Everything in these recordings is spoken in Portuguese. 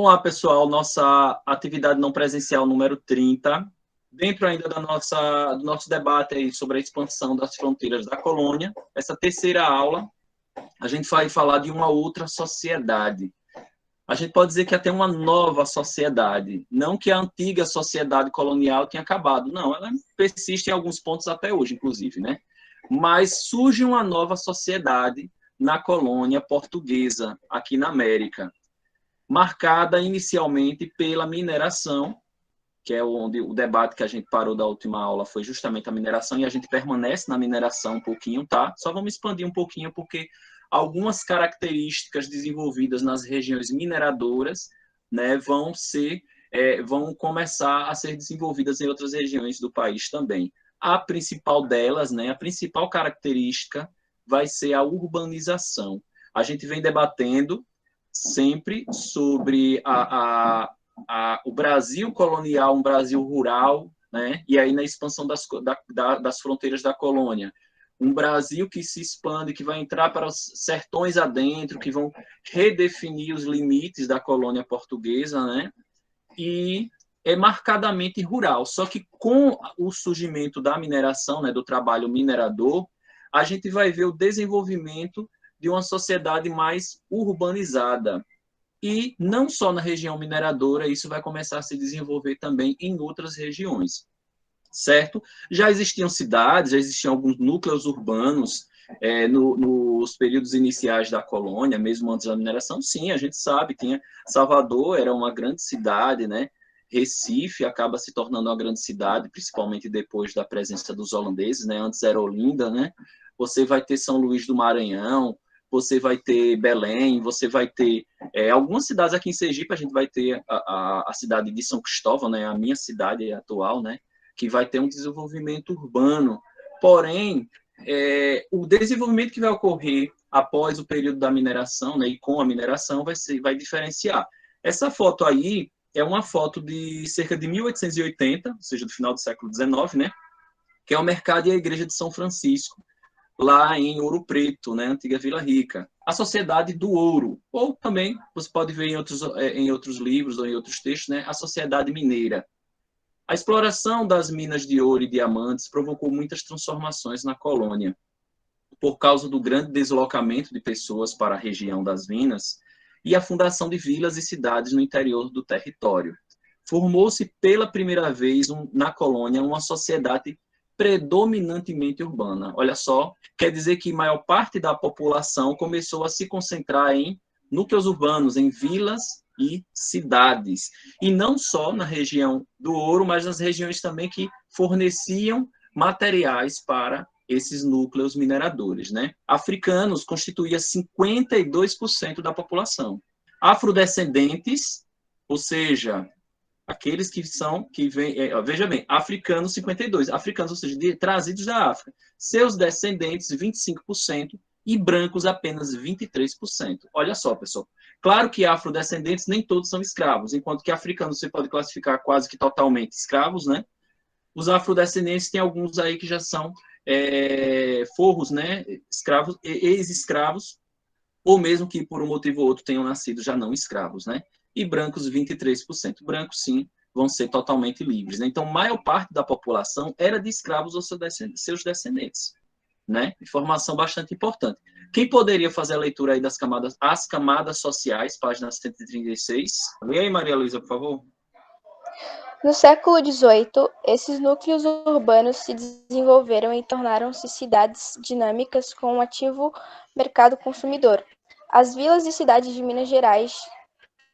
Olá, pessoal. Nossa atividade não presencial número 30, dentro ainda do nosso debate aí sobre a expansão das fronteiras da colônia. Essa terceira aula, a gente vai falar de uma outra sociedade. A gente pode dizer que até uma nova sociedade. Não que a antiga sociedade colonial tenha acabado. Não, ela persiste em alguns pontos até hoje, inclusive, né? Mas surge uma nova sociedade na colônia portuguesa, aqui na América, marcada inicialmente pela mineração, que é onde o debate que a gente parou da última aula foi justamente a mineração, e a gente permanece na mineração um pouquinho, tá? Só vamos expandir um pouquinho, porque algumas características desenvolvidas nas regiões mineradoras, né, vão começar a ser desenvolvidas em outras regiões do país também. A principal delas, né, a principal característica vai ser a urbanização. A gente vem debatendo sempre sobre o Brasil colonial, um Brasil rural, né? E aí na expansão das fronteiras da colônia. Um Brasil que se expande, que vai entrar para os sertões adentro, que vão redefinir os limites da colônia portuguesa, né? E é marcadamente rural. Só que com o surgimento da mineração, né, do trabalho minerador, a gente vai ver o desenvolvimento de uma sociedade mais urbanizada. E não só na região mineradora, isso vai começar a se desenvolver também em outras regiões, certo? Já existiam cidades, já existiam alguns núcleos urbanos nos períodos iniciais da colônia, mesmo antes da mineração. Sim, a gente sabe, tinha Salvador era uma grande cidade, né? Recife acaba se tornando uma grande cidade, principalmente depois da presença dos holandeses, né? Antes era Olinda, né? Você vai ter São Luís do Maranhão, você vai ter Belém, você vai ter algumas cidades aqui em Sergipe, a gente vai ter a cidade de São Cristóvão, né? A minha cidade atual, né? Que vai ter um desenvolvimento urbano. Porém, o desenvolvimento que vai ocorrer após o período da mineração, né, e com a mineração, vai diferenciar. Essa foto aí é uma foto de cerca de 1880, ou seja, do final do século XIX, né, que é o mercado e a igreja de São Francisco, lá em Ouro Preto, né, antiga Vila Rica. A Sociedade do Ouro, ou também, você pode ver em outros livros ou em outros textos, né, a Sociedade Mineira. A exploração das minas de ouro e diamantes provocou muitas transformações na colônia. Por causa do grande deslocamento de pessoas para a região das minas e a fundação de vilas e cidades no interior do território. Formou-se pela primeira vez na colônia uma sociedade predominantemente urbana. Olha só, quer dizer que a maior parte da população começou a se concentrar em núcleos urbanos, em vilas e cidades. E não só na região do ouro, mas nas regiões também que forneciam materiais para esses núcleos mineradores, né? Africanos constituía 52% da população. Afrodescendentes, ou seja, aqueles que vêm, veja bem, africanos 52, africanos, ou seja, trazidos da África. Seus descendentes 25% e brancos apenas 23%. Olha só, pessoal. Claro que afrodescendentes nem todos são escravos, enquanto que africanos você pode classificar quase que totalmente escravos, né? Os afrodescendentes tem alguns aí que já são forros, né? Escravos, ex-escravos, ou mesmo que por um motivo ou outro tenham nascido já não escravos, né? E brancos 23%. Brancos, sim, vão ser totalmente livres, né? Então, a maior parte da população era de escravos ou seus descendentes, né? Informação bastante importante. Quem poderia fazer a leitura aí as camadas sociais, página 136? Lê aí, Maria Luísa, por favor. No século XVIII, esses núcleos urbanos se desenvolveram e tornaram-se cidades dinâmicas com um ativo mercado consumidor. As vilas e cidades de Minas Gerais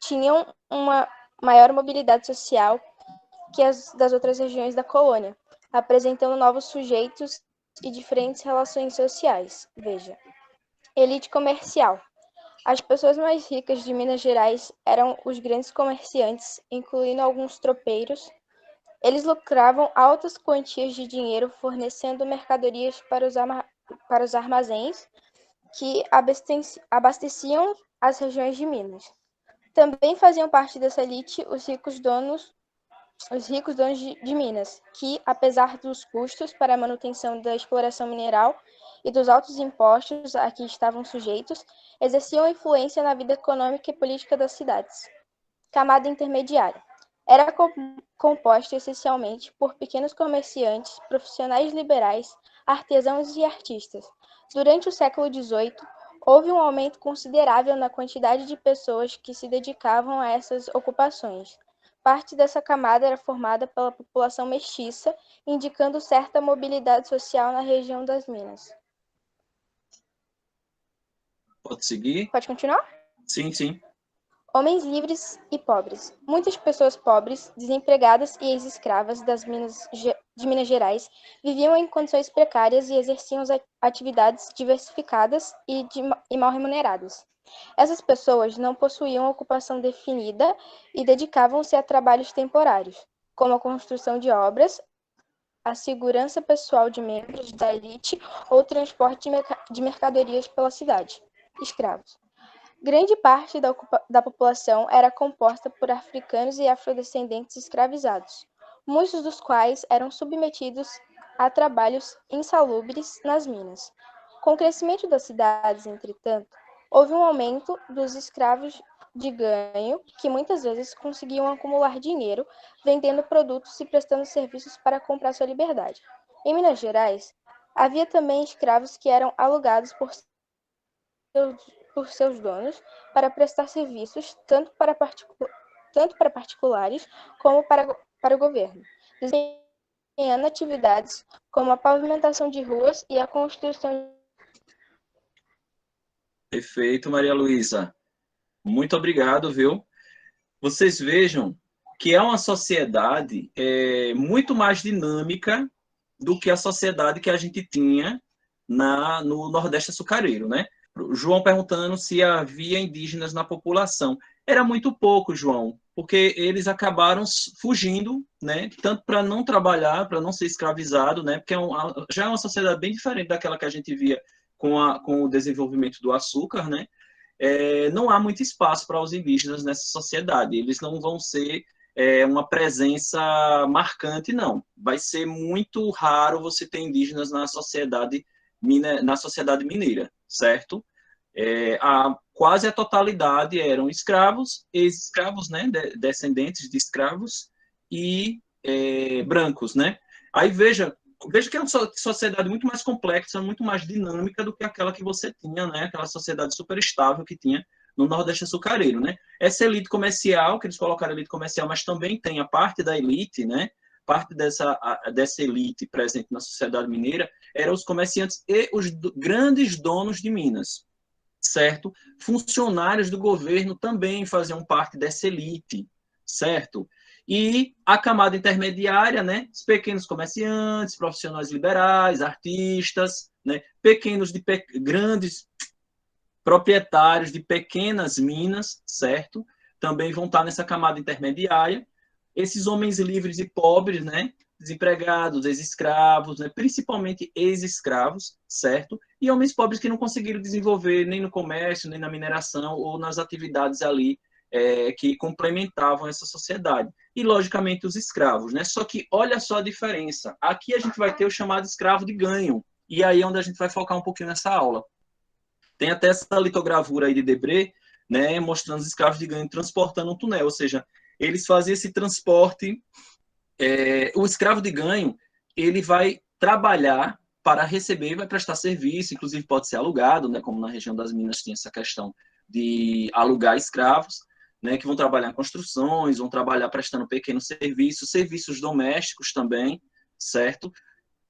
tinham uma maior mobilidade social que as das outras regiões da colônia, apresentando novos sujeitos e diferentes relações sociais. Veja, elite comercial. As pessoas mais ricas de Minas Gerais eram os grandes comerciantes, incluindo alguns tropeiros. Eles lucravam altas quantias de dinheiro fornecendo mercadorias para os armazéns que abasteciam as regiões de Minas. Também faziam parte dessa elite os ricos donos de Minas, que, apesar dos custos para a manutenção da exploração mineral e dos altos impostos a que estavam sujeitos, exerciam influência na vida econômica e política das cidades. Camada intermediária. Era composta essencialmente por pequenos comerciantes, profissionais liberais, artesãos e artistas. Durante o século XVIII, houve um aumento considerável na quantidade de pessoas que se dedicavam a essas ocupações. Parte dessa camada era formada pela população mestiça, indicando certa mobilidade social na região das Minas. Pode seguir? Pode continuar? Sim, sim. Homens livres e pobres. Muitas pessoas pobres, desempregadas e ex-escravas de Minas Gerais viviam em condições precárias e exerciam atividades diversificadas e mal remuneradas. Essas pessoas não possuíam ocupação definida e dedicavam-se a trabalhos temporários, como a construção de obras, a segurança pessoal de membros da elite ou o transporte de mercadorias pela cidade. Escravos. Grande parte da população era composta por africanos e afrodescendentes escravizados, muitos dos quais eram submetidos a trabalhos insalubres nas minas. Com o crescimento das cidades, entretanto, houve um aumento dos escravos de ganho, que muitas vezes conseguiam acumular dinheiro vendendo produtos e prestando serviços para comprar sua liberdade. Em Minas Gerais, havia também escravos que eram alugados por seus donos para prestar serviços tanto para particulares como para o governo, desempenhando atividades como a pavimentação de ruas e a construção. Perfeito, Maria Luísa. Muito obrigado, viu? Vocês vejam que é uma sociedade muito mais dinâmica do que a sociedade que a gente tinha no Nordeste açucareiro, né? João perguntando se havia indígenas na população. Era muito pouco, João, porque eles acabaram fugindo, né? Tanto para não trabalhar, para não ser escravizado, né? Porque já é uma sociedade bem diferente daquela que a gente via com o desenvolvimento do açúcar, né? Não há muito espaço para os indígenas nessa sociedade. Eles não vão ser uma presença marcante, não. Vai ser muito raro você ter indígenas na sociedade mineira, certo? Quase a totalidade eram escravos, ex-escravos, né, descendentes de escravos e brancos, né? Aí veja que é uma sociedade muito mais complexa, muito mais dinâmica do que aquela que você tinha, né? Aquela sociedade super estável que tinha no Nordeste açucareiro, né? Essa elite comercial, que eles colocaram elite comercial, mas também tem a parte da elite, né? Parte dessa elite presente na sociedade mineira eram os comerciantes e os grandes donos de minas, certo? Funcionários do governo também faziam parte dessa elite, certo? E a camada intermediária, né? Os pequenos comerciantes, profissionais liberais, artistas, né? Grandes proprietários de pequenas minas, certo? Também vão estar nessa camada intermediária. Esses homens livres e pobres, né? Desempregados, ex-escravos, né? Principalmente ex-escravos, certo? E homens pobres que não conseguiram desenvolver nem no comércio, nem na mineração ou nas atividades ali que complementavam essa sociedade. E, logicamente, os escravos, né? Só que olha só a diferença. Aqui a gente vai ter o chamado escravo de ganho. E aí é onde a gente vai focar um pouquinho nessa aula. Tem até essa litogravura aí de Debré, né, mostrando os escravos de ganho transportando um túnel, ou seja, eles faziam esse transporte. O escravo de ganho, ele vai trabalhar para receber e vai prestar serviço, inclusive pode ser alugado, né, como na região das Minas tem essa questão de alugar escravos, né, que vão trabalhar em construções, vão trabalhar prestando pequenos serviços, serviços domésticos também, certo?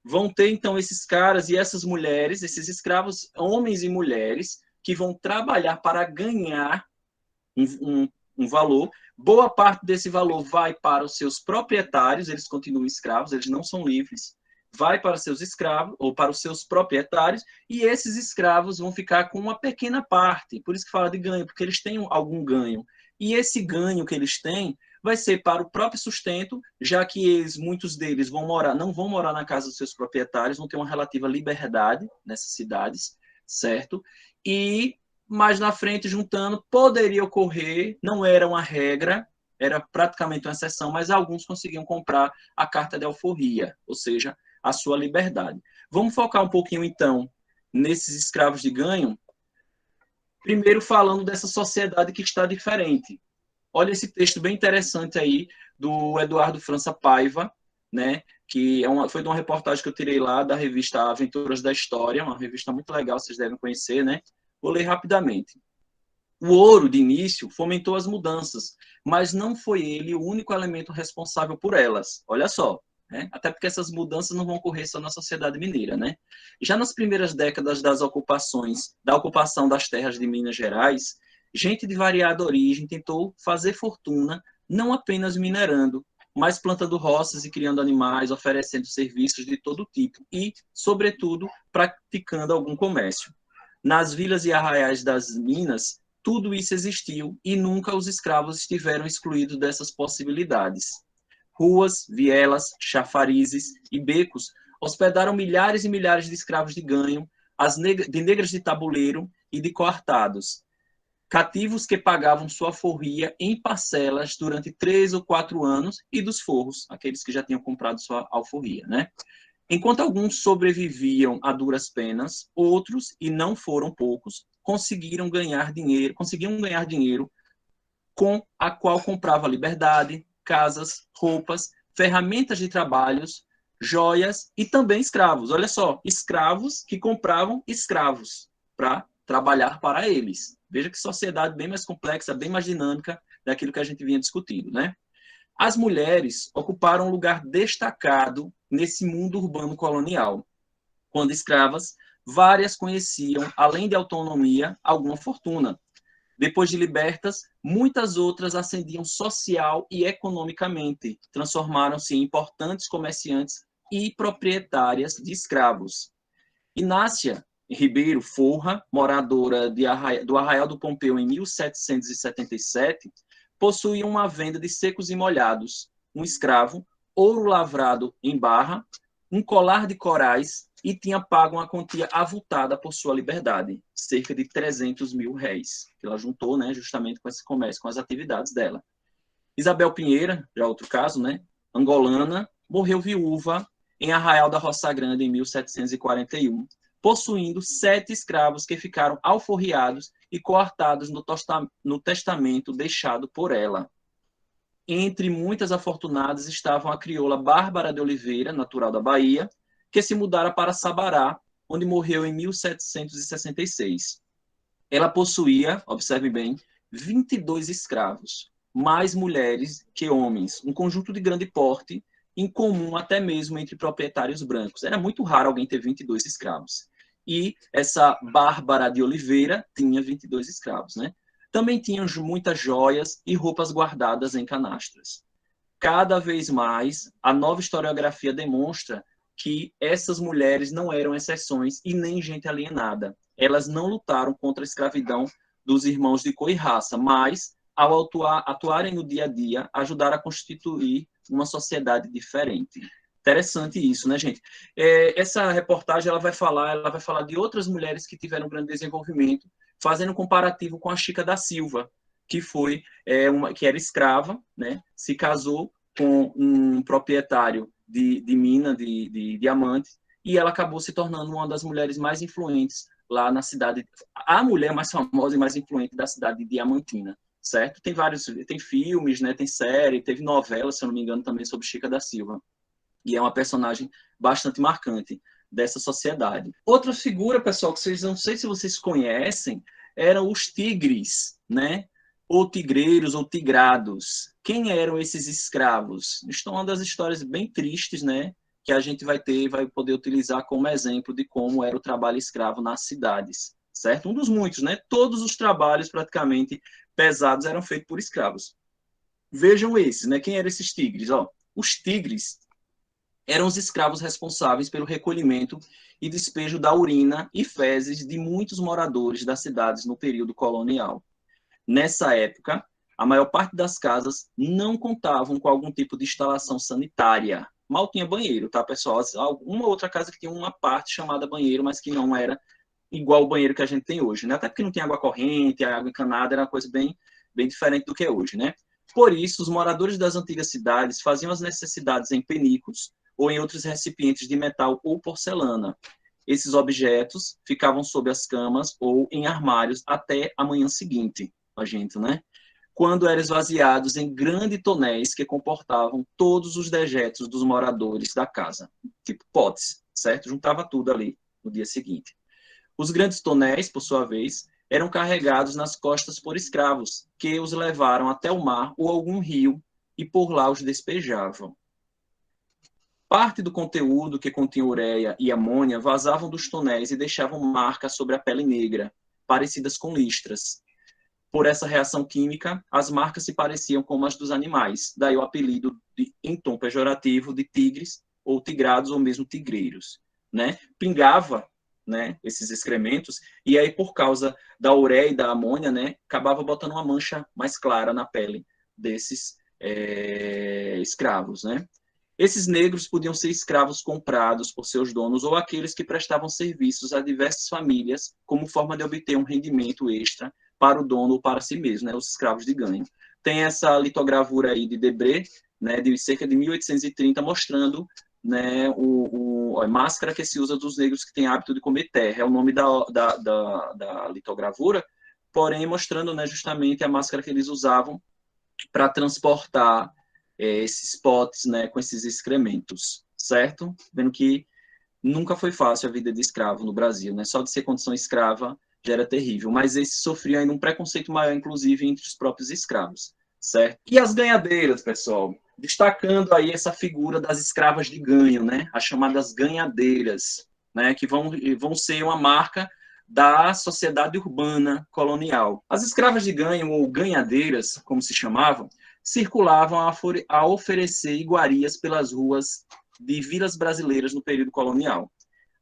Vão ter, então, esses caras e essas mulheres, esses escravos, homens e mulheres, que vão trabalhar para ganhar um valor. Boa parte desse valor vai para os seus proprietários, eles continuam escravos, eles não são livres. Vai para os seus escravos, ou para os seus proprietários, e esses escravos vão ficar com uma pequena parte. Por isso que fala de ganho, porque eles têm algum ganho. E esse ganho que eles têm vai ser para o próprio sustento, já que muitos deles não vão morar na casa dos seus proprietários, vão ter uma relativa liberdade nessas cidades, certo? E mais na frente, juntando, poderia ocorrer, não era uma regra, era praticamente uma exceção, mas alguns conseguiam comprar a carta de alforria, ou seja, a sua liberdade. Vamos focar um pouquinho, então, nesses escravos de ganho, primeiro falando dessa sociedade que está diferente. Olha esse texto bem interessante aí do Eduardo França Paiva, né, que foi de uma reportagem que eu tirei lá da revista Aventuras da História, uma revista muito legal, vocês devem conhecer, né? Vou ler rapidamente. O ouro, de início, fomentou as mudanças, mas não foi ele o único elemento responsável por elas. Olha só, né? Até porque essas mudanças não vão ocorrer só na sociedade mineira, né? Já nas primeiras décadas da ocupação das terras de Minas Gerais, gente de variada origem tentou fazer fortuna, não apenas minerando, mas plantando roças e criando animais, oferecendo serviços de todo tipo e, sobretudo, praticando algum comércio. Nas vilas e arraiais das Minas, tudo isso existiu e nunca os escravos estiveram excluídos dessas possibilidades. Ruas, vielas, chafarizes e becos hospedaram milhares e milhares de escravos de ganho, de negras de tabuleiro e de coartados, cativos que pagavam sua forria em parcelas durante 3 ou 4 anos, e dos forros, aqueles que já tinham comprado sua alforria, né? Enquanto alguns sobreviviam a duras penas, outros, e não foram poucos, conseguiam ganhar dinheiro com a qual comprava liberdade, casas, roupas, ferramentas de trabalhos, joias e também escravos. Olha só, escravos que compravam escravos para trabalhar para eles. Veja que sociedade bem mais complexa, bem mais dinâmica daquilo que a gente vinha discutindo, né? As mulheres ocuparam um lugar destacado nesse mundo urbano colonial. Quando escravas, várias conheciam, além de autonomia, alguma fortuna. Depois de libertas, muitas outras ascendiam social e economicamente, transformaram-se em importantes comerciantes e proprietárias de escravos. Inácia Ribeiro Forra, moradora do Arraial do Pompeu em 1777, possuía uma venda de secos e molhados, um escravo, ouro lavrado em barra, um colar de corais e tinha pago uma quantia avultada por sua liberdade, cerca de 300 mil réis, que ela juntou, né, justamente com esse comércio, com as atividades dela. Isabel Pinheira, já outro caso, né, angolana, morreu viúva em Arraial da Roça Grande em 1741, possuindo 7 escravos que ficaram alforriados e coartados no testamento deixado por ela. Entre muitas afortunadas estavam a crioula Bárbara de Oliveira, natural da Bahia, que se mudara para Sabará, onde morreu em 1766. Ela possuía, observe bem, 22 escravos, mais mulheres que homens, um conjunto de grande porte, incomum até mesmo entre proprietários brancos. Era muito raro alguém ter 22 escravos. E essa Bárbara de Oliveira tinha 22 escravos, né? Também tinham muitas joias e roupas guardadas em canastras. Cada vez mais, a nova historiografia demonstra que essas mulheres não eram exceções e nem gente alienada. Elas não lutaram contra a escravidão dos irmãos de cor e raça, mas, ao atuarem no dia a dia, ajudaram a constituir uma sociedade diferente. Interessante isso, né, gente? Essa reportagem ela vai falar de outras mulheres que tiveram grande desenvolvimento, fazendo um comparativo com a Chica da Silva, que foi que era escrava, né? Se casou com um proprietário de mina de diamantes, e ela acabou se tornando uma das mulheres mais influentes lá na cidade, a mulher mais famosa e mais influente da cidade de Diamantina, certo? Tem filmes, né? Tem série, teve novela, se eu não me engano, também sobre Chica da Silva. E é uma personagem bastante marcante dessa sociedade. Outra figura, pessoal, que vocês não sei se vocês conhecem, eram os tigres, né? Ou tigreiros, ou tigrados. Quem eram esses escravos? Isto é uma das histórias bem tristes, né? Que a gente vai poder utilizar como exemplo de como era o trabalho escravo nas cidades, certo? Um dos muitos, né? Todos os trabalhos praticamente pesados eram feitos por escravos. Vejam esses, né? Quem eram esses tigres? Ó, os tigres eram os escravos responsáveis pelo recolhimento e despejo da urina e fezes de muitos moradores das cidades no período colonial. Nessa época, a maior parte das casas não contavam com algum tipo de instalação sanitária. Mal tinha banheiro, tá, pessoal? Uma outra casa que tinha uma parte chamada banheiro, mas que não era igual o banheiro que a gente tem hoje, né? Até porque não tinha água corrente, a água encanada era uma coisa bem diferente do que é hoje, né? Por isso, os moradores das antigas cidades faziam as necessidades em penicos ou em outros recipientes de metal ou porcelana. Esses objetos ficavam sob as camas ou em armários até a manhã seguinte, a gente, né? quando eram esvaziados em grandes tonéis que comportavam todos os dejetos dos moradores da casa, tipo potes, certo? Juntava tudo ali no dia seguinte. Os grandes tonéis, por sua vez, eram carregados nas costas por escravos, que os levaram até o mar ou algum rio e por lá os despejavam. Parte do conteúdo que continha ureia e amônia vazavam dos tonéis e deixavam marcas sobre a pele negra, parecidas com listras. Por essa reação química, as marcas se pareciam com as dos animais, daí o apelido, em tom pejorativo, de tigres, ou tigrados, ou mesmo tigreiros. Né? Pingava, né, esses excrementos, e aí, por causa da ureia e da amônia, né, acabava botando uma mancha mais clara na pele desses escravos. Né? Esses negros podiam ser escravos comprados por seus donos ou aqueles que prestavam serviços a diversas famílias como forma de obter um rendimento extra para o dono ou para si mesmo, né, os escravos de ganho. Tem essa litogravura aí de Debré, né, de cerca de 1830, mostrando, né, a máscara que se usa dos negros que têm hábito de comer terra. É o nome da litogravura, porém mostrando, né, justamente a máscara que eles usavam para transportar esses potes, né, com esses excrementos, certo? Vendo que nunca foi fácil a vida de escravo no Brasil, né? Só de ser condição escrava já era terrível, mas esse sofria ainda um preconceito maior, inclusive, entre os próprios escravos, certo? E as ganhadeiras, pessoal? Destacando aí essa figura das escravas de ganho, né? As chamadas ganhadeiras, né? Que vão ser uma marca da sociedade urbana colonial. As escravas de ganho, ou ganhadeiras, como se chamavam, circulavam a oferecer iguarias pelas ruas de vilas brasileiras no período colonial.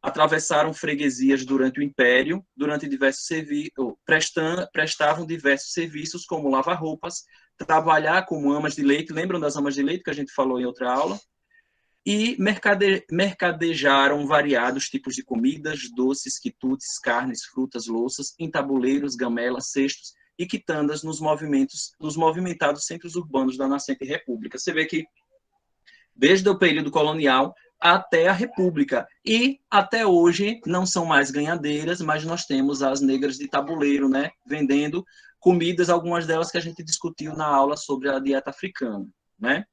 Atravessaram freguesias durante o Império, durante diversos prestavam diversos serviços, como lavar roupas, trabalhar como amas de leite, lembram das amas de leite que a gente falou em outra aula? E mercadejaram variados tipos de comidas, doces, quitutes, carnes, frutas, louças, em tabuleiros, gamelas, cestos e quitandas nos movimentados centros urbanos da nascente república. Você vê que desde o período colonial até a República. E até hoje não são mais ganhadeiras, mas nós temos as negras de tabuleiro, né, vendendo comidas, algumas delas que a gente discutiu na aula sobre a dieta africana, né?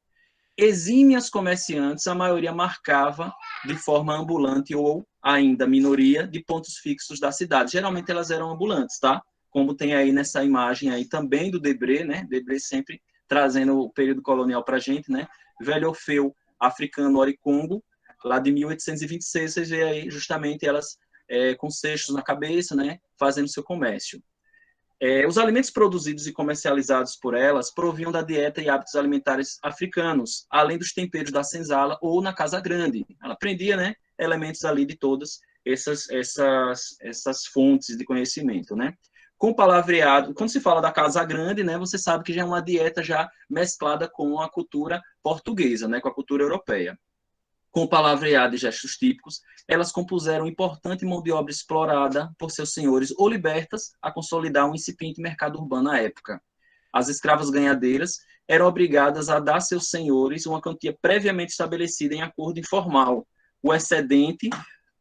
Exímias comerciantes, a maioria marcava de forma ambulante ou ainda minoria de pontos fixos da cidade. Geralmente elas eram ambulantes, tá? Como tem aí nessa imagem aí também do Debré, né? Debré sempre trazendo o período colonial para a gente, né? Velho Orfeu africano Oricongo, lá de 1826, vocês veem aí justamente elas com cestos na cabeça, né? Fazendo seu comércio. Os alimentos produzidos e comercializados por elas provinham da dieta e hábitos alimentares africanos, além dos temperos da senzala ou na casa grande. Ela aprendia, né, elementos ali de todas essas fontes de conhecimento, né? Com palavreado, quando se fala da casa grande, né, você sabe que já é uma dieta já mesclada com a cultura portuguesa, né, com a cultura europeia. Com palavreado e gestos típicos, elas compuseram importante mão de obra explorada por seus senhores ou libertas a consolidar um incipiente mercado urbano à época. As escravas ganhadeiras eram obrigadas a dar a seus senhores uma quantia previamente estabelecida em acordo informal. O excedente,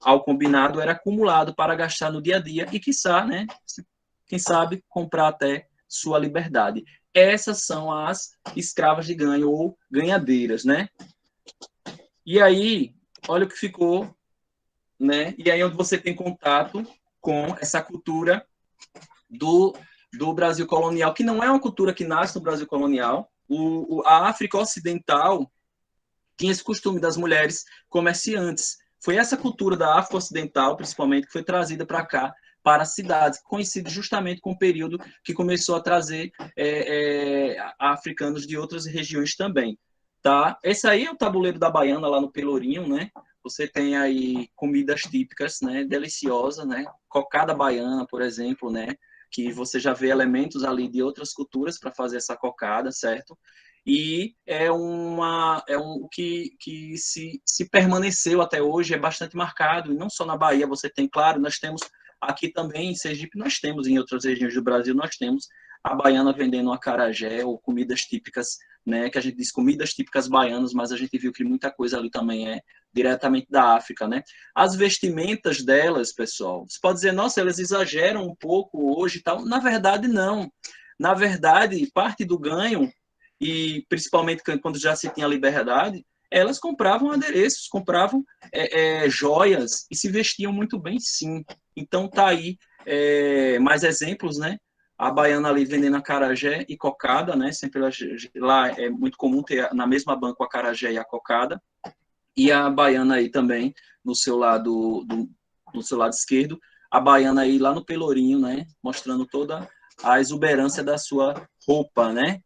ao combinado, era acumulado para gastar no dia a dia e, quiçá, né, quem sabe, comprar até sua liberdade. Essas são as escravas de ganho ou ganhadeiras, né? E aí, olha o que ficou, né? E aí onde você tem contato com essa cultura do Brasil colonial, que não é uma cultura que nasce no Brasil colonial. A África Ocidental tinha esse costume das mulheres comerciantes. Foi essa cultura da África Ocidental, principalmente, que foi trazida para cá, para as cidades, coincide justamente com o período que começou a trazer africanos de outras regiões também. Tá? Esse aí é o tabuleiro da Baiana, lá no Pelourinho, né? Você tem aí comidas típicas, né? Deliciosas, né? Cocada baiana, por exemplo, né? Que você já vê elementos ali de outras culturas para fazer essa cocada, certo? E que se permaneceu até hoje, é bastante marcado, e não só na Bahia, você tem, claro, nós temos aqui também em Sergipe, nós temos em outras regiões do Brasil, nós temos a baiana vendendo acarajé ou comidas típicas, né, que a gente diz comidas típicas baianas, mas a gente viu que muita coisa ali também é diretamente da África, né? As vestimentas delas, pessoal, você pode dizer, nossa, elas exageram um pouco hoje e tal. Na verdade, não. Na verdade, parte do ganho, e principalmente quando já se tinha liberdade, elas compravam adereços, compravam joias e se vestiam muito bem, sim. Então tá aí mais exemplos, né? A baiana ali vendendo acarajé e cocada, né? Sempre lá é muito comum ter na mesma banca o acarajé e a cocada. E a baiana aí também no seu lado no seu lado esquerdo, a baiana aí lá no pelourinho, né? Mostrando toda a exuberância da sua roupa, né?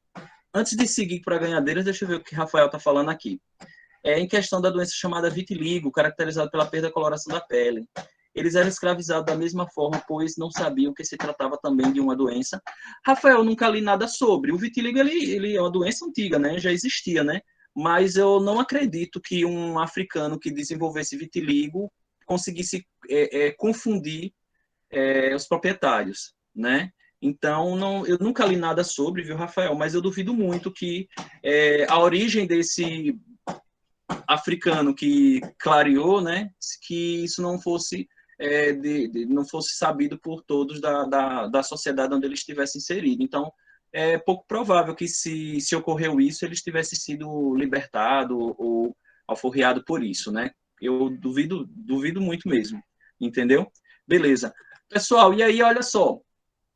Antes de seguir para ganhadeiras, deixa eu ver o que Rafael está falando aqui. Em questão da doença chamada vitiligo, caracterizada pela perda da coloração da pele. Eles eram escravizados da mesma forma, pois não sabiam que se tratava também de uma doença. Rafael, nunca li nada sobre. O vitiligo, ele é uma doença antiga, né? Já existia, né? Mas eu não acredito que um africano que desenvolvesse vitiligo conseguisse confundir os proprietários, né? Então, não, eu nunca li nada sobre, viu, Rafael? Mas eu duvido muito que a origem desse africano que clareou, né, que isso não fosse não fosse sabido por todos da sociedade onde ele estivesse inserido. Então, é pouco provável que se ocorreu isso, ele tivesse sido libertado ou alforriado por isso, né? Eu duvido muito mesmo, entendeu? Beleza. Pessoal, e aí, olha só,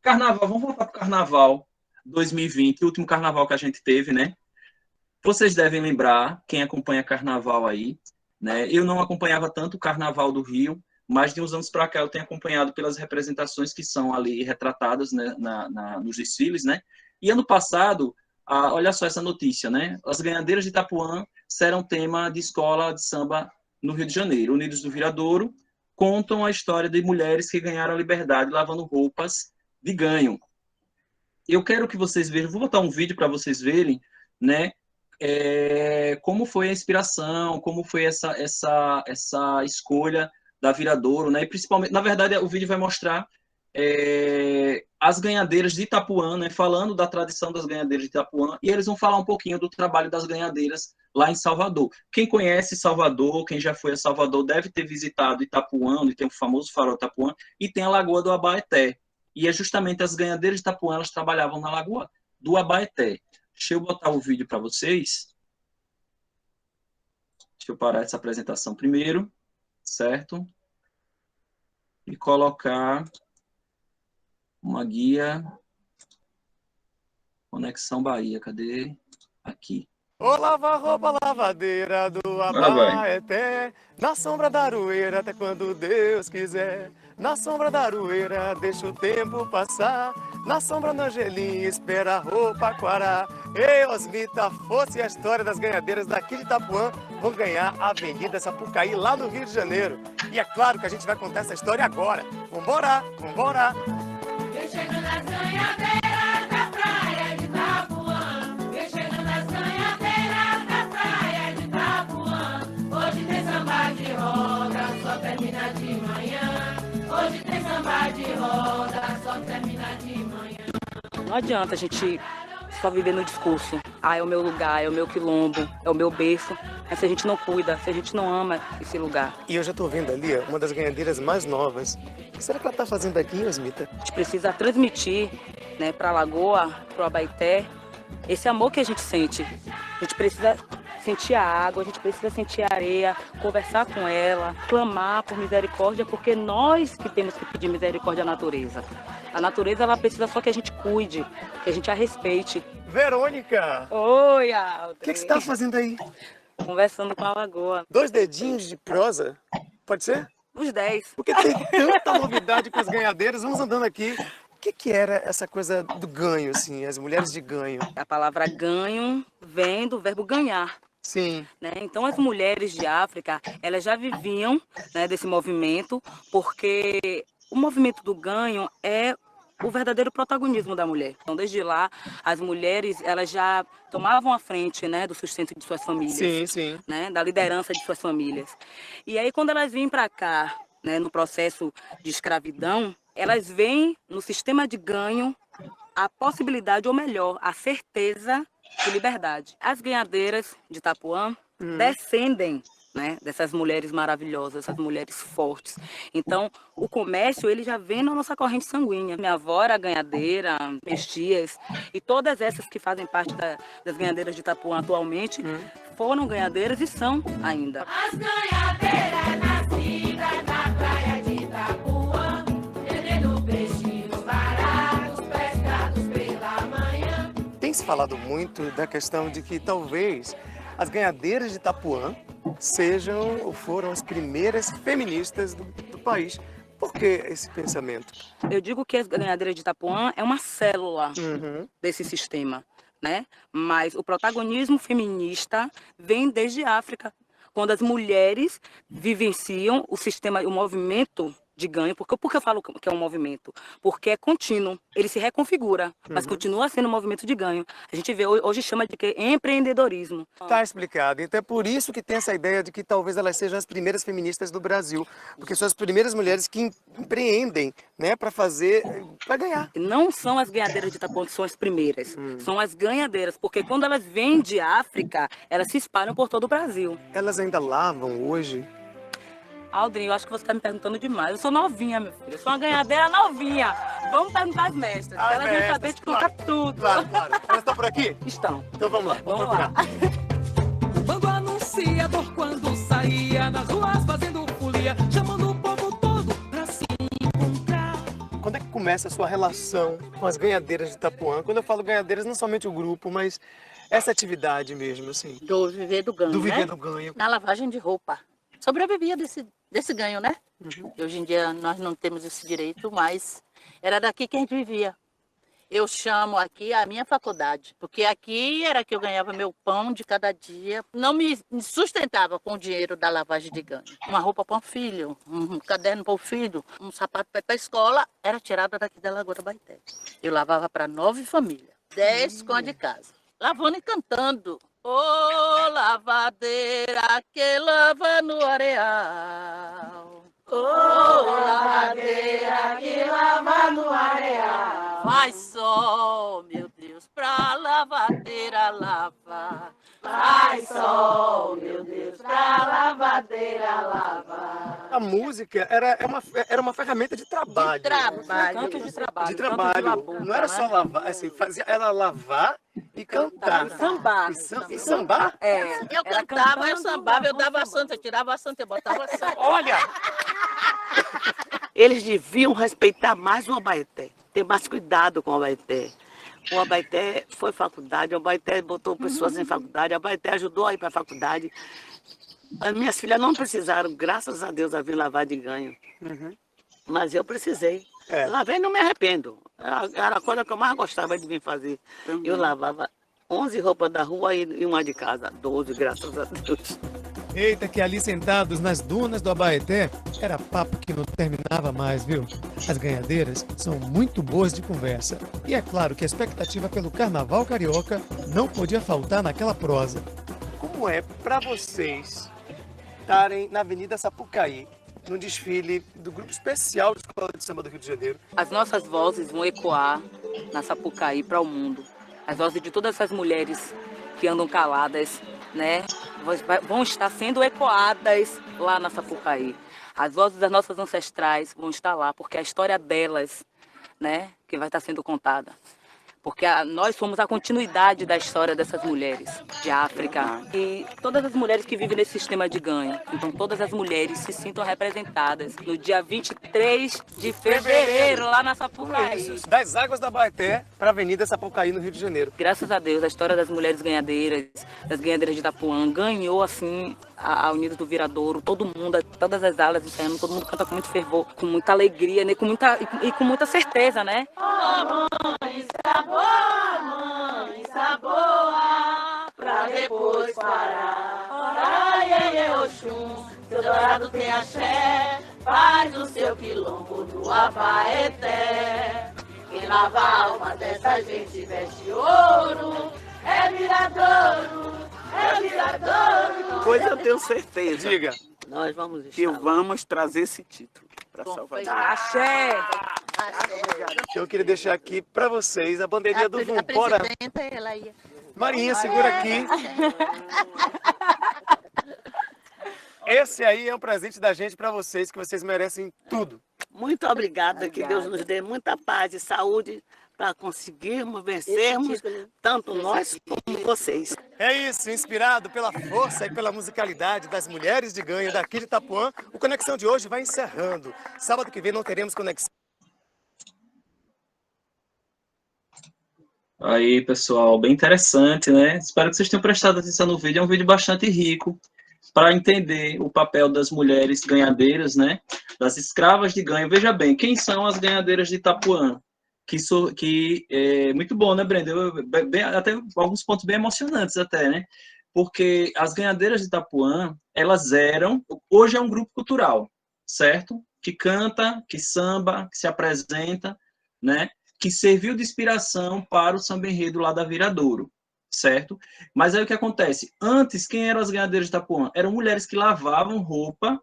carnaval, vamos voltar para o carnaval 2020, o último carnaval que a gente teve, né? Vocês devem lembrar, quem acompanha carnaval aí, né? Eu não acompanhava tanto o carnaval do Rio, mas de uns anos para cá eu tenho acompanhado pelas representações que são ali retratadas, né, nos desfiles, né? E ano passado, olha só essa notícia, né? As ganhadeiras de Itapuã serão tema de escola de samba no Rio de Janeiro. Unidos do Viradouro contam a história de mulheres que ganharam a liberdade lavando roupas de ganho. Eu quero que vocês vejam, vou botar um vídeo para vocês verem, né? Como foi a inspiração, como foi essa escolha da Viradouro, né? E principalmente, na verdade, o vídeo vai mostrar as ganhadeiras de Itapuã, né? Falando da tradição das ganhadeiras de Itapuã, e eles vão falar um pouquinho do trabalho das ganhadeiras lá em Salvador. Quem conhece Salvador, quem já foi a Salvador, deve ter visitado Itapuã, onde tem o famoso farol Itapuã, e tem a Lagoa do Abaeté. E é justamente as ganhadeiras de Itapuã, elas trabalhavam na Lagoa do Abaeté. Deixa eu botar o vídeo para vocês. Deixa eu parar essa apresentação primeiro, certo? E colocar uma guia Conexão Bahia. Cadê? Aqui. Ô lava-roupa, lavadeira do Abaeté, na sombra da aroeira até quando Deus quiser. Na sombra da aroeira deixa o tempo passar, na sombra no gelinho espera a roupa aquarar. Ei, Osmita, fosse a história das ganhadeiras daqui de Itapuã, vão ganhar a Avenida Sapucaí lá no Rio de Janeiro. E é claro que a gente vai contar essa história agora. Vambora, vambora! Vem chegando as ganhadeiras da praia de Itapuã, vem chegando as ganhadeiras da praia de Itapuã. Hoje tem samba de roda, só termina de manhã. Hoje tem samba de roda, só termina de manhã. Não adianta a gente só viver no discurso. É o meu lugar, é o meu quilombo, é o meu berço. Mas se a gente não cuida, se a gente não ama esse lugar. E eu já tô vendo ali uma das ganhadeiras mais novas. O que será que ela tá fazendo aqui, Osmita? A gente precisa transmitir, né, para a Lagoa, para o Abaeté, esse amor que a gente sente. A gente precisa sentir a água, a gente precisa sentir a areia, conversar com ela, clamar por misericórdia, porque nós que temos que pedir misericórdia à natureza. A natureza, ela precisa só que a gente cuide, que a gente a respeite. Verônica! Oi, Aldo! O que você tá fazendo aí? Conversando com a Lagoa. 2 dedinhos de prosa? Pode ser? Os 10. Porque tem tanta novidade com as ganhadeiras. Vamos andando aqui. O que era essa coisa do ganho, assim, as mulheres de ganho? A palavra ganho vem do verbo ganhar. Sim. Né? Então, as mulheres de África, elas já viviam, né, desse movimento, porque o movimento do ganho é o verdadeiro protagonismo da mulher. Então, desde lá, as mulheres, elas já tomavam a frente, né, do sustento de suas famílias. Sim, sim. Né, da liderança de suas famílias. E aí, quando elas vêm para cá, né, no processo de escravidão, elas veem no sistema de ganho a possibilidade, ou melhor, a certeza de liberdade. As ganhadeiras de Itapuã descendem, né? Dessas mulheres maravilhosas, essas mulheres fortes. Então, o comércio, ele já vem na nossa corrente sanguínea. Minha avó era ganhadeira, minhas tias, e todas essas que fazem parte das ganhadeiras de Itapuã atualmente, foram ganhadeiras e são ainda. As ganhadeiras nascidas na praia de Itapuã, vendendo peixinhos baratos, pescados pela manhã. Tem se falado muito da questão de que talvez as ganhadeiras de Itapuã sejam ou foram as primeiras feministas do país. Por que esse pensamento? Eu digo que as ganhadeiras de Itapuã é uma célula desse sistema, né? Mas o protagonismo feminista vem desde a África, quando as mulheres vivenciam o sistema, o movimento de ganho. Por que eu falo que é um movimento? Porque é contínuo, ele se reconfigura, mas continua sendo um movimento de ganho. A gente vê, hoje chama de que? Empreendedorismo. Está explicado. Então é por isso que tem essa ideia de que talvez elas sejam as primeiras feministas do Brasil, porque são as primeiras mulheres que empreendem, né, para ganhar. Não são as ganhadeiras de Itapuã que são as primeiras, são as ganhadeiras, porque quando elas vêm de África, elas se espalham por todo o Brasil. Elas ainda lavam hoje? Aldrin, eu acho que você está me perguntando demais. Eu sou novinha, meu filho. Eu sou uma ganhadeira novinha. Vamos perguntar às mestras. Elas vão saber te contar tudo. Claro. Elas estão por aqui? Estão. Então vamos lá. Vamos lá. Quando anunciador, quando saía nas ruas fazendo folia, chamando o povo todo pra se encontrar. Quando é que começa a sua relação com as ganhadeiras de Itapuã? Quando eu falo ganhadeiras, não somente o grupo, mas essa atividade mesmo, assim. Do viver do ganho, Do viver né? do ganho. Na lavagem de roupa. Sobrevivia desse ganho, né? Hoje em dia nós não temos esse direito, mas era daqui que a gente vivia. Eu chamo aqui a minha faculdade, porque aqui era que eu ganhava meu pão de cada dia. Não me sustentava com o dinheiro da lavagem de ganho. Uma roupa para um filho, um caderno para o filho, um sapato para ir para a escola, era tirada daqui da Lagoa da Baité. Eu lavava para 9 famílias, 10 com a de casa. Lavando e cantando. Ô lavadeira que lava no areal. Ô lavadeira que lava no areal. Faz sol, meu Deus, pra lavadeira lavar. Faz sol, meu Deus, pra lavadeira lavar. A música era uma ferramenta de trabalho. Canto de trabalho. De trabalho. Labuta, Não era só lavar, assim, fazia ela lavar e cantar. Sambar. E sambar? É. Eu cantava, eu sambava, eu dava a santa, eu tirava a santa, eu botava a santa. Olha! Eles deviam respeitar mais o Abaeté, ter mais cuidado com o Abaeté. O Abaeté foi faculdade, o Abaeté botou pessoas em faculdade, o Abaeté ajudou a ir para a faculdade. As minhas filhas não precisaram, graças a Deus, a vir lavar de ganho. Mas eu precisei. Lavei e não me arrependo. Era a coisa que eu mais gostava de vir fazer. Eu lavava 11 roupas da rua e uma de casa, 12, graças a Deus. Eita, que ali sentados nas dunas do Abaeté, era papo que não terminava mais, viu? As ganhadeiras são muito boas de conversa. E é claro que a expectativa pelo Carnaval Carioca não podia faltar naquela prosa. Como é para vocês estarem na Avenida Sapucaí, no desfile do Grupo Especial de Escola de Samba do Rio de Janeiro? As nossas vozes vão ecoar na Sapucaí para o mundo. As vozes de todas essas mulheres que andam caladas, né, vão estar sendo ecoadas lá na Sapucaí. As vozes das nossas ancestrais vão estar lá, porque é a história delas, né, que vai estar sendo contada. Porque nós somos a continuidade da história dessas mulheres de África. E todas as mulheres que vivem nesse sistema de ganho. Então, todas as mulheres se sintam representadas no dia 23 de fevereiro, lá na Sapucaí. Das águas da Abaeté para a Avenida Sapucaí, no Rio de Janeiro. Graças a Deus, a história das mulheres ganhadeiras, das ganhadeiras de Itapuã, ganhou, assim, a Unidos do Viradouro. Todo mundo, todas as alas ensaiando, todo mundo canta com muito fervor, com muita alegria, né? Com muita certeza, né? Mãe, saboa, pra depois parar. Ora, iê, Oxum, seu dourado tem axé, faz o seu quilombo do Abaeté. Quem lava a alma dessa gente veste ouro, é Viradouro, é Viradouro. Pois eu tenho certeza. Diga. Nós vamos trazer esse título para Salvador. Axé! Eu queria deixar aqui para vocês a bandeirinha do A Vumpora. presidenta, ela ia. Marinha, segura aqui. Esse aí é um presente da gente para vocês, que vocês merecem tudo. Muito obrigada, que Deus nos dê muita paz e saúde para conseguirmos vencermos, tanto nós como vocês. É isso, inspirado pela força e pela musicalidade das mulheres de Ganho daqui de Itapuã, o Conexão de hoje vai encerrando. Sábado que vem não teremos conexão. Aí, pessoal, bem interessante, né? Espero que vocês tenham prestado atenção no vídeo. É um vídeo bastante rico para entender o papel das mulheres ganhadeiras, né? Das escravas de ganho. Veja bem, quem são as ganhadeiras de Itapuã? Que é muito bom, né, Brenda? Até alguns pontos bem emocionantes até, né? Porque as ganhadeiras de Itapuã, elas eram... Hoje é um grupo cultural, certo? Que canta, que samba, que se apresenta, né? Que serviu de inspiração para o samba enredo lá da Viradouro, certo? Mas aí o que acontece? Antes, quem eram as ganhadeiras de Itapuã? Eram mulheres que lavavam roupa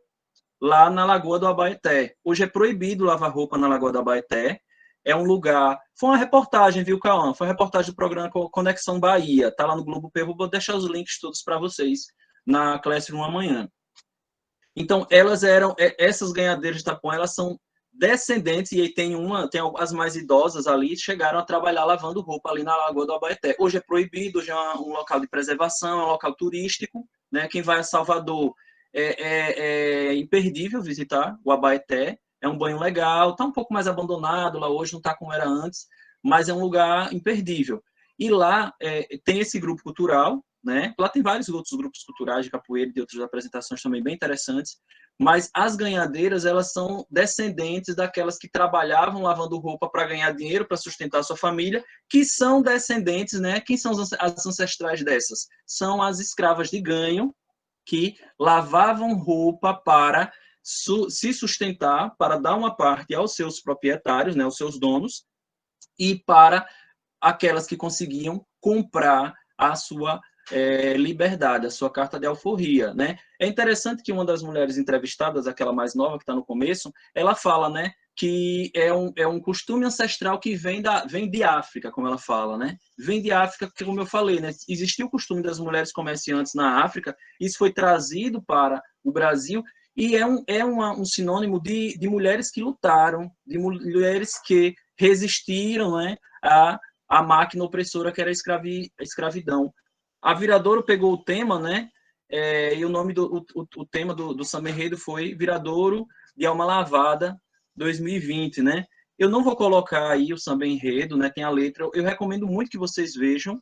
lá na Lagoa do Abaeté. Hoje é proibido lavar roupa na Lagoa do Abaeté. É um lugar... Foi uma reportagem, viu, Cauã? Foi uma reportagem do programa Conexão Bahia. Tá lá no Globo P. Vou deixar os links todos para vocês na Classroom amanhã. Então, essas ganhadeiras de Itapuã, elas são descendentes, e aí tem as mais idosas ali, chegaram a trabalhar lavando roupa ali na Lagoa do Abaeté. Hoje é proibido, hoje é um local de preservação, é um local turístico, né? Quem vai a Salvador é imperdível visitar o Abaeté, é um banho legal, está um pouco mais abandonado lá hoje, não está como era antes, mas é um lugar imperdível. E lá tem esse grupo cultural, né? Lá tem vários outros grupos culturais de capoeira e de outras apresentações também bem interessantes, mas as ganhadeiras, elas são descendentes daquelas que trabalhavam lavando roupa para ganhar dinheiro, para sustentar a sua família, que são descendentes, né? Quem são as ancestrais dessas? São as escravas de ganho, que lavavam roupa para se sustentar, para dar uma parte aos seus proprietários, né? Aos seus donos, e para aquelas que conseguiam comprar a sua liberdade, a sua carta de alforria, né? É interessante que uma das mulheres entrevistadas, aquela mais nova que está no começo, ela fala, né, que é um costume ancestral que vem de África, como ela fala, né? Vem de África, porque, como eu falei, né, existiu o costume das mulheres comerciantes na África, isso foi trazido para o Brasil, e um sinônimo de mulheres que lutaram, de mulheres que resistiram, né, à máquina opressora que era a escravidão. A Viradouro pegou o tema, né? E o nome o tema do samba enredo foi Viradouro de Alma Lavada 2020, né? Eu não vou colocar aí o samba enredo, né? Tem a letra. Eu recomendo muito que vocês vejam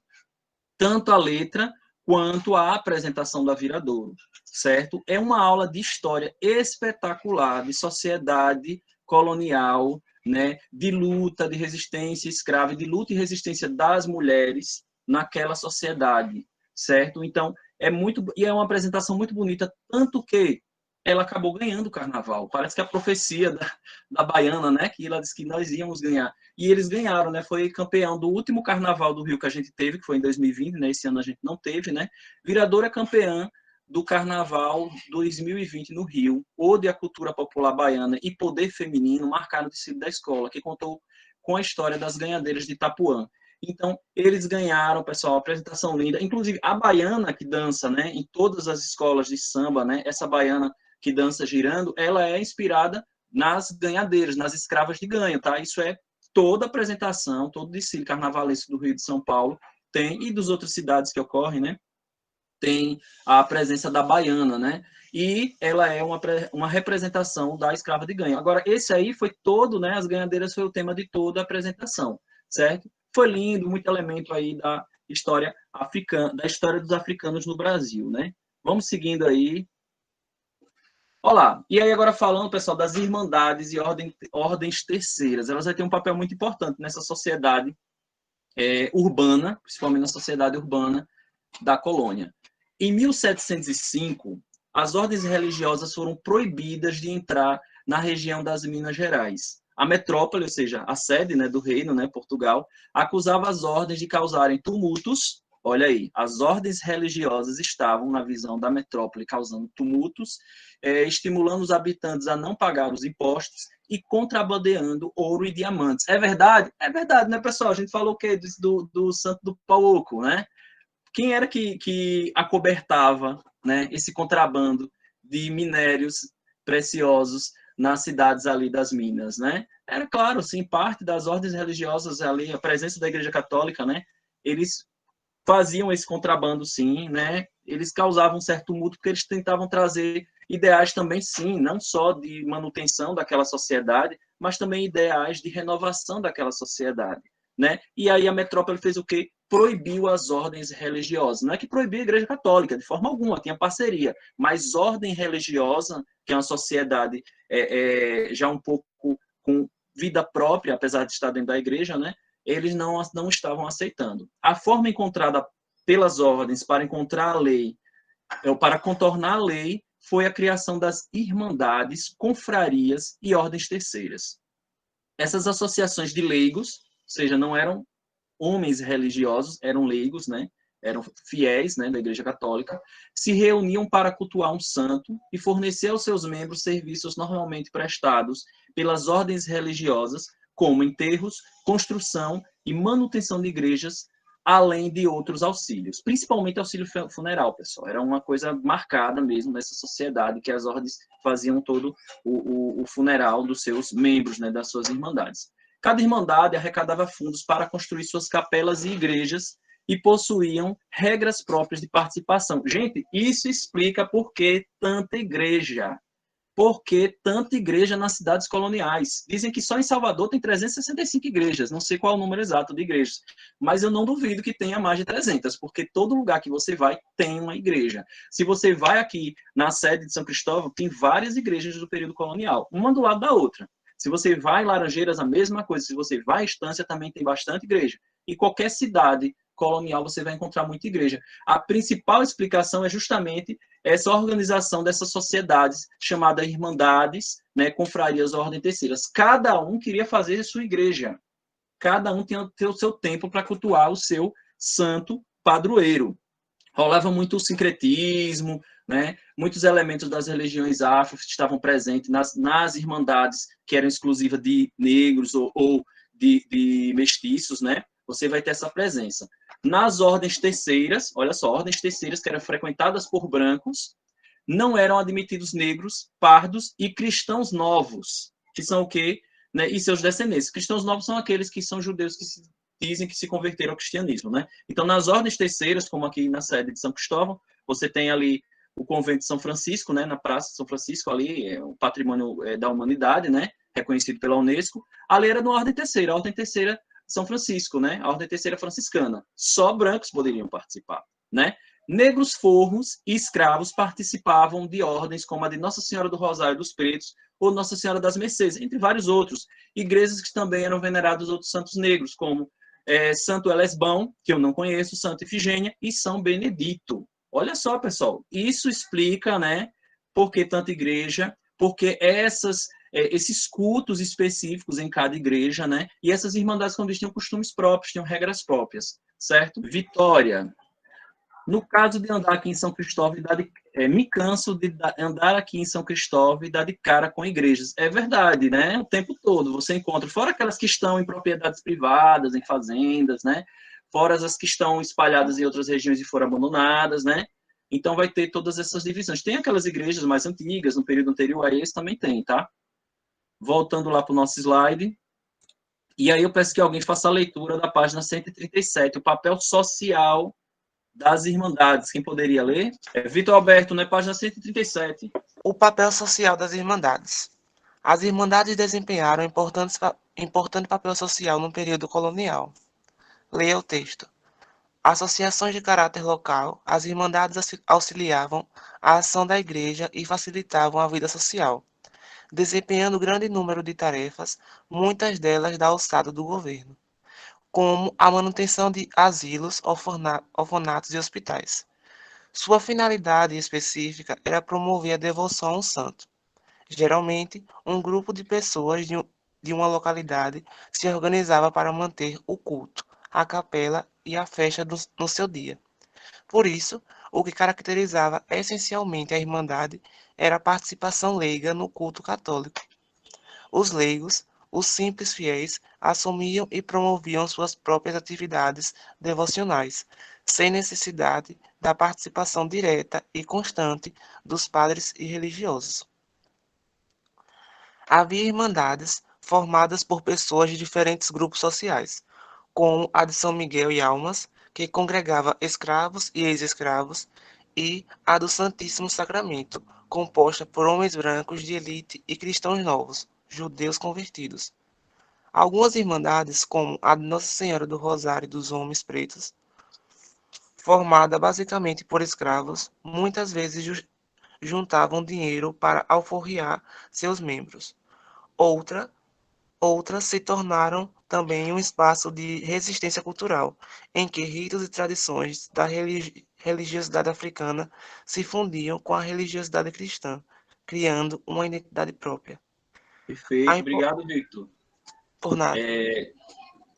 tanto a letra quanto a apresentação da Viradouro, certo? É uma aula de história espetacular, de sociedade colonial, né? De luta, de resistência escrava, de luta e resistência das mulheres naquela sociedade, certo? Então, é uma apresentação muito bonita, tanto que ela acabou ganhando o carnaval. Parece que a profecia da baiana, né, que ela disse que nós íamos ganhar. E eles ganharam, né? Foi campeão do último carnaval do Rio que a gente teve, que foi em 2020, né? Esse ano a gente não teve, né? Viradouro é campeã do Carnaval 2020 no Rio. Ode à cultura popular baiana e poder feminino marcaram o desfile da escola, que contou com a história das ganhadeiras de Itapuã. Então, eles ganharam, pessoal, apresentação linda. Inclusive, a baiana que dança, né, em todas as escolas de samba, né, essa baiana que dança girando, ela é inspirada nas ganhadeiras, nas escravas de ganho, tá? Isso é toda apresentação, todo desfile carnavalesco do Rio de São Paulo tem, e das outras cidades que ocorrem, né, tem a presença da baiana, né? E ela é uma representação da escrava de ganho. Agora, esse aí foi todo, né, as ganhadeiras foi o tema de toda a apresentação, certo? Foi lindo, muito elemento aí da história africana, da história dos africanos no Brasil, né? Vamos seguindo aí. Olá, e aí agora falando, pessoal, das irmandades e ordens terceiras. Elas vão ter um papel muito importante nessa sociedade urbana, principalmente na sociedade urbana da colônia. Em 1705, as ordens religiosas foram proibidas de entrar na região das Minas Gerais. A metrópole, ou seja, a sede, né, do reino, né, Portugal, acusava as ordens de causarem tumultos. Olha aí, as ordens religiosas estavam, na visão da metrópole, causando tumultos, estimulando os habitantes a não pagar os impostos e contrabandeando ouro e diamantes. É verdade? É verdade, né, pessoal? A gente falou o quê? Do Santo do Pau Oco, né? Quem era que acobertava, né, esse contrabando de minérios preciosos nas cidades ali das Minas, né? Era claro, sim, parte das ordens religiosas ali, a presença da Igreja Católica, né? Eles faziam esse contrabando, sim, né? Eles causavam um certo tumulto porque eles tentavam trazer ideais também, sim, não só de manutenção daquela sociedade, mas também ideais de renovação daquela sociedade, né? E aí a metrópole fez o quê? Proibiu as ordens religiosas. Não é que proibia a Igreja Católica, de forma alguma, tinha parceria, mas ordem religiosa, que é uma sociedade já um pouco com vida própria, apesar de estar dentro da igreja, né? Eles não estavam aceitando. A forma encontrada pelas ordens para encontrar a lei, ou para contornar a lei, foi a criação das irmandades, confrarias e ordens terceiras. Essas associações de leigos, ou seja, não eram homens religiosos, eram leigos, né? Eram fiéis, né, da Igreja Católica, se reuniam para cultuar um santo e fornecer aos seus membros serviços normalmente prestados pelas ordens religiosas, como enterros, construção e manutenção de igrejas, além de outros auxílios, principalmente auxílio funeral, pessoal. Era uma coisa marcada mesmo nessa sociedade, que as ordens faziam todo o funeral dos seus membros, né, das suas irmandades. Cada irmandade arrecadava fundos para construir suas capelas e igrejas e possuíam regras próprias de participação. Gente, isso explica por que tanta igreja. Por que tanta igreja nas cidades coloniais? Dizem que só em Salvador tem 365 igrejas, não sei qual é o número exato de igrejas, mas eu não duvido que tenha mais de 300, porque todo lugar que você vai tem uma igreja. Se você vai aqui na sede de São Cristóvão, tem várias igrejas do período colonial, uma do lado da outra. Se você vai em Laranjeiras, a mesma coisa. Se você vai à Estância, também tem bastante igreja. Em qualquer cidade colonial, você vai encontrar muita igreja. A principal explicação é justamente essa organização dessas sociedades, chamadas irmandades, né, confrarias, ordens terceiras. Cada um queria fazer a sua igreja. Cada um tinha o seu templo para cultuar o seu santo padroeiro. Rolava muito o sincretismo, né? Muitos elementos das religiões afro estavam presentes nas irmandades que eram exclusivas de negros ou de mestiços, né? Você vai ter essa presença. Nas ordens terceiras, olha só, ordens terceiras que eram frequentadas por brancos, não eram admitidos negros, pardos e cristãos novos, que são o quê? Né? E seus descendentes. Cristãos novos são aqueles que são judeus que dizem que se converteram ao cristianismo, né? Então, nas ordens terceiras, como aqui na sede de São Cristóvão, você tem ali o convento de São Francisco, né, na Praça de São Francisco, ali é o patrimônio da humanidade, né, reconhecido pela Unesco. Ali era na ordem terceira, a ordem terceira São Francisco, né, a ordem terceira franciscana. Só brancos poderiam participar, né? Negros, forros e escravos participavam de ordens como a de Nossa Senhora do Rosário dos Pretos ou Nossa Senhora das Mercês, entre vários outros. Igrejas que também eram venerados outros santos negros, como Santo Elesbão, que eu não conheço, Santa Ifigênia e São Benedito. Olha só, pessoal, isso explica, né, por que tanta igreja, porque esses cultos específicos em cada igreja, né, e essas irmandades quando tinham costumes próprios, tinham regras próprias, certo? Vitória. No caso de andar aqui em São Cristóvão, me canso de andar aqui em São Cristóvão e dar de cara com igrejas. É verdade, né? O tempo todo você encontra, fora aquelas que estão em propriedades privadas, em fazendas, né? Fora as que estão espalhadas em outras regiões e foram abandonadas, né? Então vai ter todas essas divisões. Tem aquelas igrejas mais antigas, no período anterior a esse também tem, tá? Voltando lá para o nosso slide. E aí eu peço que alguém faça a leitura da página 137, o papel social das Irmandades. Quem poderia ler? Vitor Alberto, né? Página 137. O papel social das Irmandades. As Irmandades desempenharam importante papel social no período colonial. Leia o texto. Associações de caráter local, as Irmandades auxiliavam a ação da Igreja e facilitavam a vida social, desempenhando grande número de tarefas, muitas delas da alçada do governo, como a manutenção de asilos, orfanatos e hospitais. Sua finalidade específica era promover a devoção a um santo. Geralmente, um grupo de pessoas de uma localidade se organizava para manter o culto, a capela e a festa no seu dia. Por isso, o que caracterizava essencialmente a Irmandade era a participação leiga no culto católico. Os leigos, os simples fiéis, assumiam e promoviam suas próprias atividades devocionais, sem necessidade da participação direta e constante dos padres e religiosos. Havia irmandades formadas por pessoas de diferentes grupos sociais, como a de São Miguel e Almas, que congregava escravos e ex-escravos, e a do Santíssimo Sacramento, composta por homens brancos de elite e cristãos novos, judeus convertidos. Algumas irmandades, como a de Nossa Senhora do Rosário dos Homens Pretos, formada basicamente por escravos, muitas vezes juntavam dinheiro para alforriar seus membros. Outras se tornaram também um espaço de resistência cultural, em que ritos e tradições da religiosidade africana se fundiam com a religiosidade cristã, criando uma identidade própria. Perfeito, obrigado, Victor. Por nada.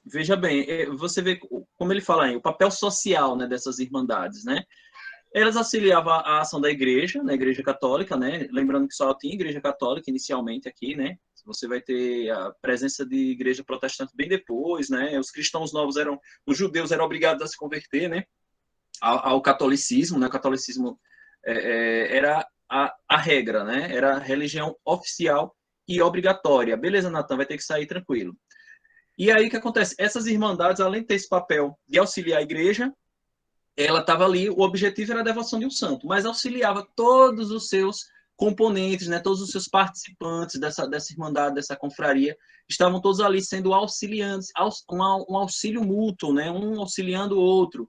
Veja bem, você vê como ele fala aí, o papel social, né, dessas irmandades, né? Elas auxiliavam a ação da igreja, né, igreja católica, né? Lembrando que só tinha igreja católica inicialmente aqui, né? Você vai ter a presença de igreja protestante bem depois, né? Os cristãos novos os judeus eram obrigados a se converter, né? Ao catolicismo, né? O catolicismo era a regra, né? Era a religião oficial e obrigatória. Beleza, Natan, vai ter que sair tranquilo. E aí o que acontece? Essas irmandades, além de ter esse papel de auxiliar a igreja, ela estava ali, o objetivo era a devoção de um santo, mas auxiliava todos os seus componentes, né, todos os seus participantes dessa irmandade, dessa confraria, estavam todos ali sendo auxiliantes, um auxílio mútuo, né, um auxiliando o outro.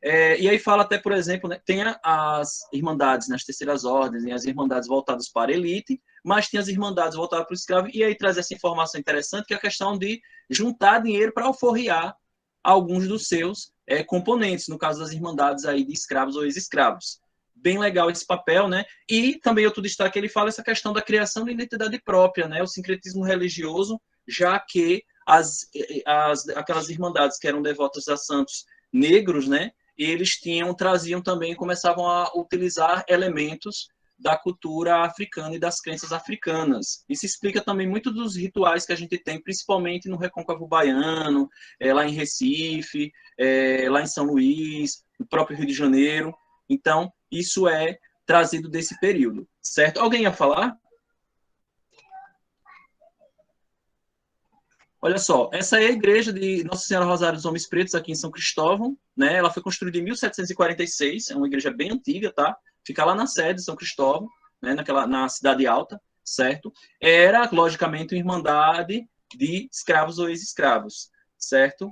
E aí fala até, por exemplo, né, tem as irmandades nas terceiras ordens, né, as irmandades voltadas para a elite, mas tem as irmandades voltadas para o escravo, e aí traz essa informação interessante, que é a questão de juntar dinheiro para alforriar alguns dos seus componentes, no caso das irmandades aí de escravos ou ex-escravos. Bem legal esse papel, né? E também outro destaque, ele fala essa questão da criação da identidade própria, né? O sincretismo religioso, já que aquelas irmandades que eram devotas a santos negros, né? Eles traziam também, começavam a utilizar elementos da cultura africana e das crenças africanas. Isso explica também muito dos rituais que a gente tem, principalmente no Recôncavo Baiano, lá em Recife, lá em São Luís, no próprio Rio de Janeiro. Então, isso é trazido desse período, certo? Alguém ia falar? Olha só, essa é a igreja de Nossa Senhora Rosário dos Homens Pretos, aqui em São Cristóvão, né? Ela foi construída em 1746, é uma igreja bem antiga, tá? Fica lá na sede de São Cristóvão, né? Na Cidade Alta, certo? Era, logicamente, uma irmandade de escravos ou ex-escravos, certo?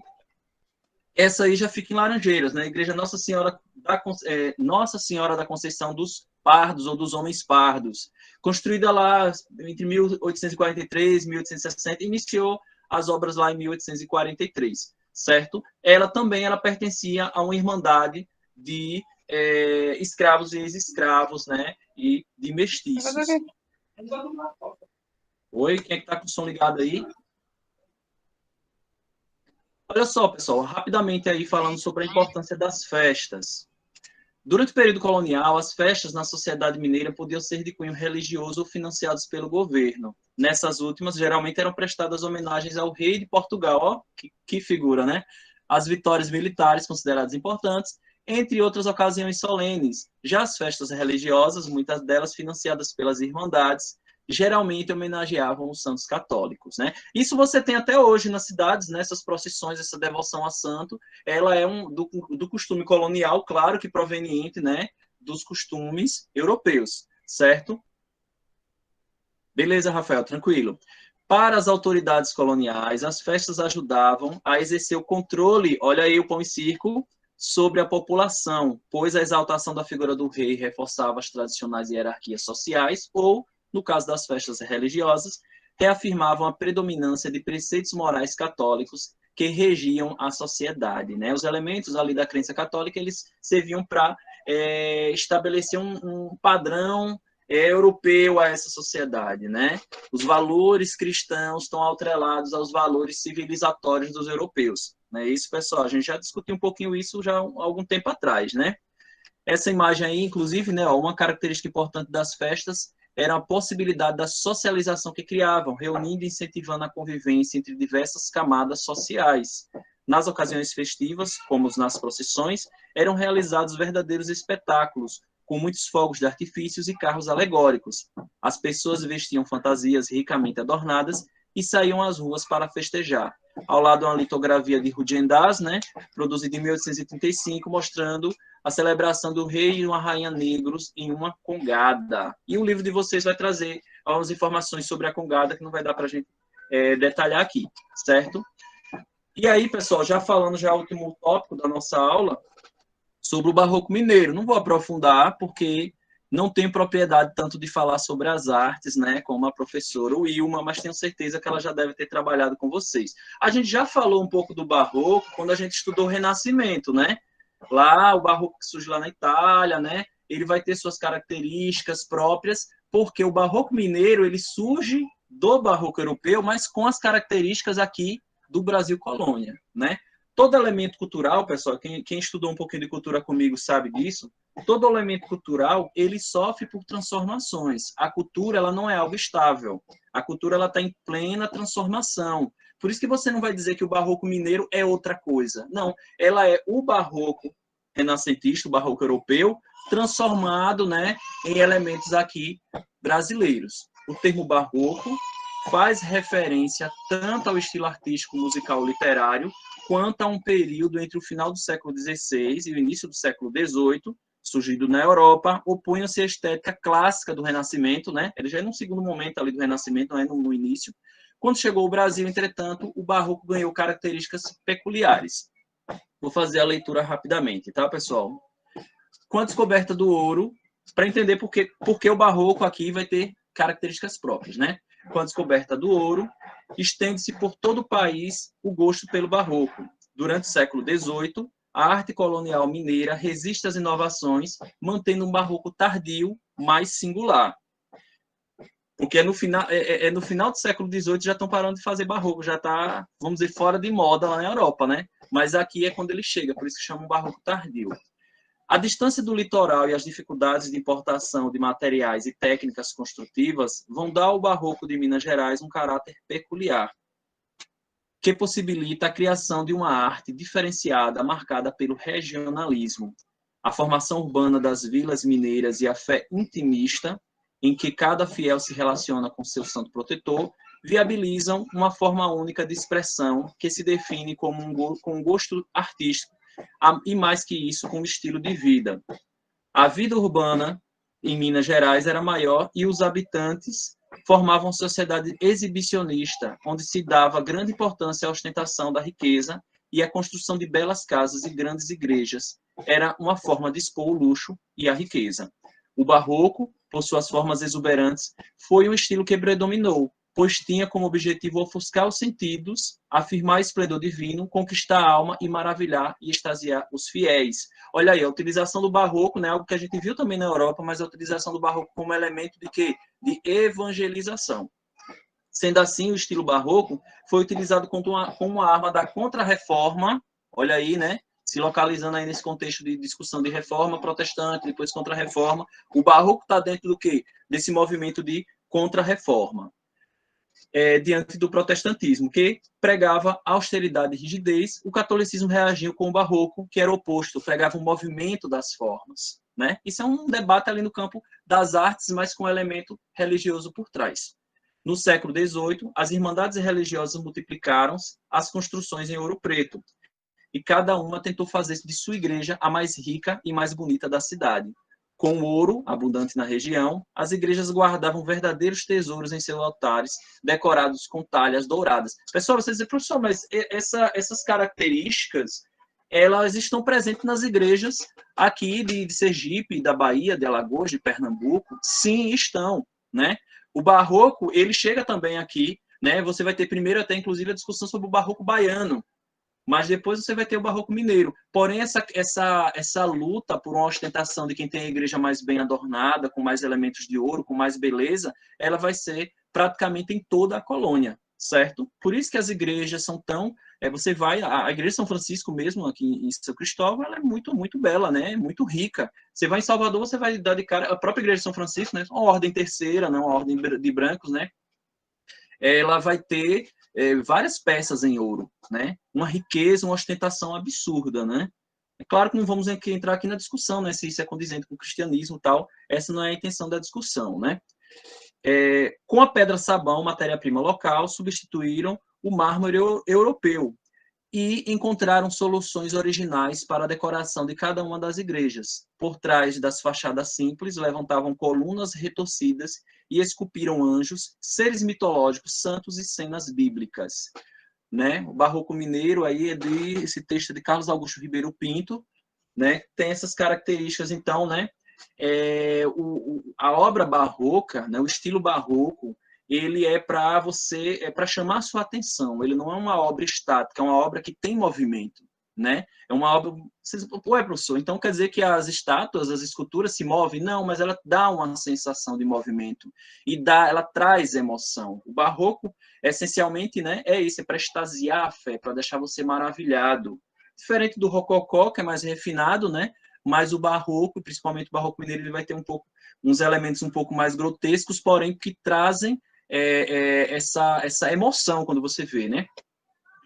Essa aí já fica em Laranjeiras, né? A igreja Nossa Senhora da Conceição dos Pardos, ou dos Homens Pardos, construída lá entre 1843 e 1860, iniciou as obras lá em 1843, certo? Ela pertencia a uma irmandade de escravos e ex-escravos, né? E de mestiços. Oi, quem é que tá com o som ligado aí? Olha só, pessoal, rapidamente aí falando sobre a importância das festas. Durante o período colonial, as festas na sociedade mineira podiam ser de cunho religioso ou financiadas pelo governo. Nessas últimas, geralmente eram prestadas homenagens ao rei de Portugal, ó, que figura, né? As vitórias militares consideradas importantes, entre outras ocasiões solenes. Já as festas religiosas, muitas delas financiadas pelas irmandades, geralmente homenageavam os santos católicos, né? Isso você tem até hoje nas cidades, né? Essas procissões, essa devoção a santo, ela é do costume colonial, claro que proveniente, né, dos costumes europeus, certo? Beleza, Rafael, tranquilo. Para as autoridades coloniais, as festas ajudavam a exercer o controle, olha aí o pão e circo, sobre a população, pois a exaltação da figura do rei reforçava as tradicionais hierarquias sociais ou, no caso das festas religiosas, reafirmavam a predominância de preceitos morais católicos que regiam a sociedade, né? Os elementos ali da crença católica, eles serviam para estabelecer um padrão europeu a essa sociedade, né? Os valores cristãos estão atrelados aos valores civilizatórios dos europeus, né? Isso, pessoal, a gente já discutiu um pouquinho isso já há algum tempo atrás, né? Essa imagem aí, inclusive, né, uma característica importante das festas era a possibilidade da socialização que criavam, reunindo e incentivando a convivência entre diversas camadas sociais, Nas ocasiões festivas, como nas procissões, eram realizados verdadeiros espetáculos, com muitos fogos de artifícios e carros alegóricos. As pessoas vestiam fantasias ricamente adornadas e saíam às ruas para festejar. Ao lado, uma litografia de Rugendas, né, produzida em 1835, mostrando a celebração do rei e uma rainha negros em uma congada. E o livro de vocês vai trazer algumas informações sobre a congada, que não vai dar para a gente detalhar aqui, certo? E aí, pessoal, já falando já o último tópico da nossa aula, sobre o Barroco Mineiro. Não vou aprofundar, porque não tenho propriedade tanto de falar sobre as artes, né, como a professora Wilma, mas tenho certeza que ela já deve ter trabalhado com vocês. A gente já falou um pouco do Barroco quando a gente estudou o Renascimento, né? Lá, o Barroco que surge lá na Itália, né? Ele vai ter suas características próprias, porque o Barroco Mineiro, ele surge do Barroco Europeu, mas com as características aqui do Brasil Colônia, né? Todo elemento cultural, pessoal, quem estudou um pouquinho de cultura comigo sabe disso, todo elemento cultural, ele sofre por transformações. A cultura, ela não é algo estável. A cultura, ela está em plena transformação. Por isso que você não vai dizer que o Barroco Mineiro é outra coisa. Não, ela é o Barroco renascentista, o Barroco Europeu, transformado, né, em elementos aqui brasileiros. O termo Barroco faz referência tanto ao estilo artístico, musical, literário, quanto a um período entre o final do século XVI e o início do século XVIII, surgido na Europa, opunham-se à estética clássica do Renascimento, né? Ele já é num segundo momento ali do Renascimento, não é no início. Quando chegou ao Brasil, entretanto, o Barroco ganhou características peculiares. Vou fazer a leitura rapidamente, tá, pessoal? Com a descoberta do ouro, para entender por que o Barroco aqui vai ter características próprias, né? Com a descoberta do ouro, estende-se por todo o país o gosto pelo barroco. Durante o século XVIII, a arte colonial mineira resiste às inovações, mantendo um barroco tardio, mais singular. Porque no final do século XVIII já estão parando de fazer barroco, já está, vamos dizer, fora de moda lá na Europa, né? Mas aqui é quando ele chega, por isso que chama um barroco tardio. A distância do litoral e as dificuldades de importação de materiais e técnicas construtivas vão dar ao Barroco de Minas Gerais um caráter peculiar, que possibilita a criação de uma arte diferenciada, marcada pelo regionalismo. A formação urbana das vilas mineiras e a fé intimista, em que cada fiel se relaciona com seu santo protetor, viabilizam uma forma única de expressão que se define como um gosto artístico, e mais que isso, com o estilo de vida. A vida urbana em Minas Gerais era maior e os habitantes formavam sociedade exibicionista, onde se dava grande importância à ostentação da riqueza e à construção de belas casas e grandes igrejas. Era uma forma de expor o luxo e a riqueza. O barroco, por suas formas exuberantes, foi um estilo que predominou, pois tinha como objetivo ofuscar os sentidos, afirmar esplendor divino, conquistar a alma e maravilhar e extasiar os fiéis. Olha aí, a utilização do barroco, né, algo que a gente viu também na Europa, mas a utilização do barroco como elemento de quê? De evangelização. Sendo assim, o estilo barroco foi utilizado como uma arma da contra-reforma, olha aí, né, se localizando aí nesse contexto de discussão de reforma protestante, depois contra-reforma. O barroco está dentro do quê? Desse movimento de contra-reforma. Diante do protestantismo, que pregava austeridade e rigidez, o catolicismo reagiu com o barroco, que era oposto, pregava um movimento das formas, né? Isso é um debate ali no campo das artes, mas com um elemento religioso por trás. No século XVIII, as irmandades religiosas multiplicaram as construções em ouro preto, e cada uma tentou fazer de sua igreja a mais rica e mais bonita da cidade. Com ouro abundante na região, as igrejas guardavam verdadeiros tesouros em seus altares, decorados com talhas douradas. Pessoal, vocês dizem, professor, mas essas características, elas estão presentes nas igrejas aqui de Sergipe, da Bahia, de Alagoas, de Pernambuco? Sim, estão, né? O barroco, ele chega também aqui, né? Você vai ter primeiro até, inclusive, a discussão sobre o barroco baiano, mas depois você vai ter o barroco mineiro. Porém, essa luta por uma ostentação de quem tem a igreja mais bem adornada, com mais elementos de ouro, com mais beleza, ela vai ser praticamente em toda a colônia, certo? Por isso que as igrejas são tão... você vai... A igreja de São Francisco mesmo, aqui em São Cristóvão, ela é muito, muito bela, né? Muito rica. Você vai em Salvador, você vai dar de cara... A própria igreja de São Francisco, né? Uma ordem terceira, né? Uma ordem de brancos, né? Ela vai ter várias peças em ouro, né? Uma riqueza, uma ostentação absurda, né? É claro que não vamos entrar aqui na discussão, né? Se isso é condizente com o cristianismo e tal. Essa não é a intenção da discussão, né? Com a pedra-sabão, matéria-prima local, substituíram o mármore europeu e encontraram soluções originais para a decoração de cada uma das igrejas. Por trás das fachadas simples, levantavam colunas retorcidas e esculpiram anjos, seres mitológicos, santos e cenas bíblicas. Né? O Barroco Mineiro, aí esse texto de Carlos Augusto Ribeiro Pinto, né? Tem essas características, então, né? A obra barroca, né? O estilo barroco, ele é para chamar a sua atenção. Ele não é uma obra estática, é uma obra que tem movimento, né? É uma obra... Ué, professor, então quer dizer que as estátuas, as esculturas se movem? Não, mas ela dá uma sensação de movimento e ela traz emoção. O barroco, essencialmente, né, é isso, é para extasiar a fé, para deixar você maravilhado. Diferente do rococó, que é mais refinado, né? Mas o barroco, principalmente o barroco mineiro, ele vai ter uns elementos um pouco mais grotescos, porém que trazem essa emoção quando você vê, né?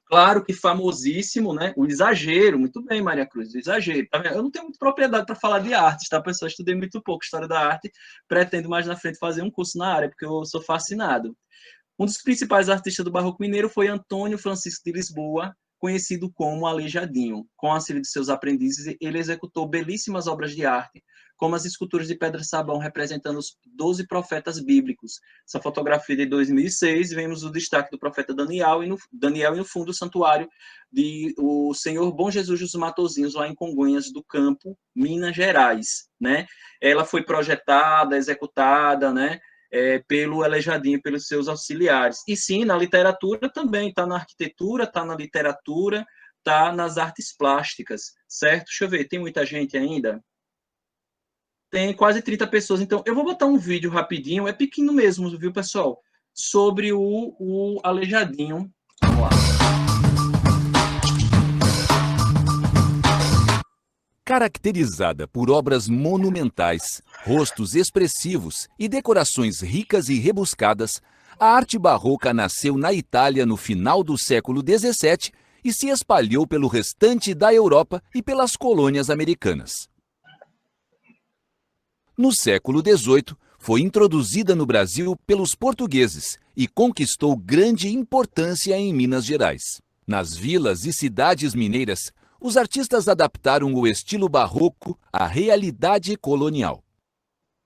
Claro que famosíssimo, né? O exagero, muito bem, Maria Cruz, o exagero. Tá vendo? Eu não tenho muita propriedade para falar de artes, tá, pessoal? Estudei muito pouco história da arte, pretendo mais na frente fazer um curso na área, porque eu sou fascinado. Um dos principais artistas do Barroco Mineiro foi Antônio Francisco de Lisboa, conhecido como Aleijadinho. Com auxílio de seus aprendizes, ele executou belíssimas obras de arte, como as esculturas de pedra-sabão representando os 12 profetas bíblicos. Essa fotografia de 2006, vemos o destaque do profeta Daniel e no fundo o santuário de o Senhor Bom Jesus dos Matozinhos, lá em Congonhas do Campo, Minas Gerais. Né? Ela foi projetada, executada, né? Pelo Aleijadinho, pelos seus auxiliares. E sim, na literatura também, está na arquitetura, está na literatura, está nas artes plásticas, certo? Deixa eu ver, tem muita gente ainda? Tem quase 30 pessoas, então eu vou botar um vídeo rapidinho, é pequeno mesmo, viu, pessoal? Sobre o Aleijadinho. Vamos lá. Caracterizada por obras monumentais, rostos expressivos e decorações ricas e rebuscadas, a arte barroca nasceu na Itália no final do século XVII e se espalhou pelo restante da Europa e pelas colônias americanas. No século XVIII, foi introduzida no Brasil pelos portugueses e conquistou grande importância em Minas Gerais. Nas vilas e cidades mineiras, os artistas adaptaram o estilo barroco à realidade colonial.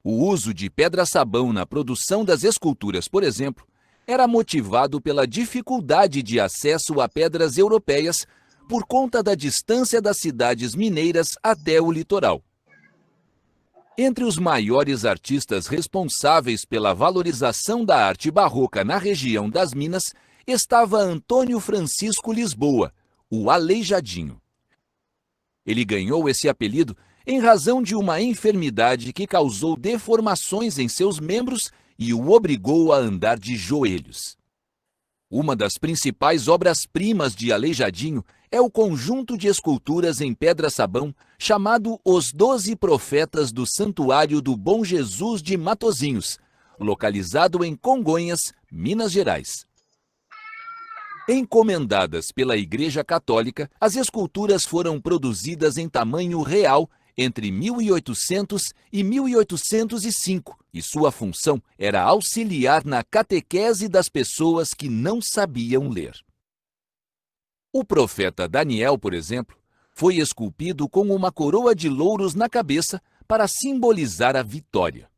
O uso de pedra-sabão na produção das esculturas, por exemplo, era motivado pela dificuldade de acesso a pedras europeias por conta da distância das cidades mineiras até o litoral. Entre os maiores artistas responsáveis pela valorização da arte barroca na região das Minas estava Antônio Francisco Lisboa, o Aleijadinho. Ele ganhou esse apelido em razão de uma enfermidade que causou deformações em seus membros e o obrigou a andar de joelhos. Uma das principais obras-primas de Aleijadinho é o conjunto de esculturas em pedra-sabão chamado Os 12 Profetas do Santuário do Bom Jesus de Matozinhos, localizado em Congonhas, Minas Gerais. Encomendadas pela Igreja Católica, as esculturas foram produzidas em tamanho real entre 1800 e 1805, e sua função era auxiliar na catequese das pessoas que não sabiam ler. O profeta Daniel, por exemplo, foi esculpido com uma coroa de louros na cabeça para simbolizar a vitória.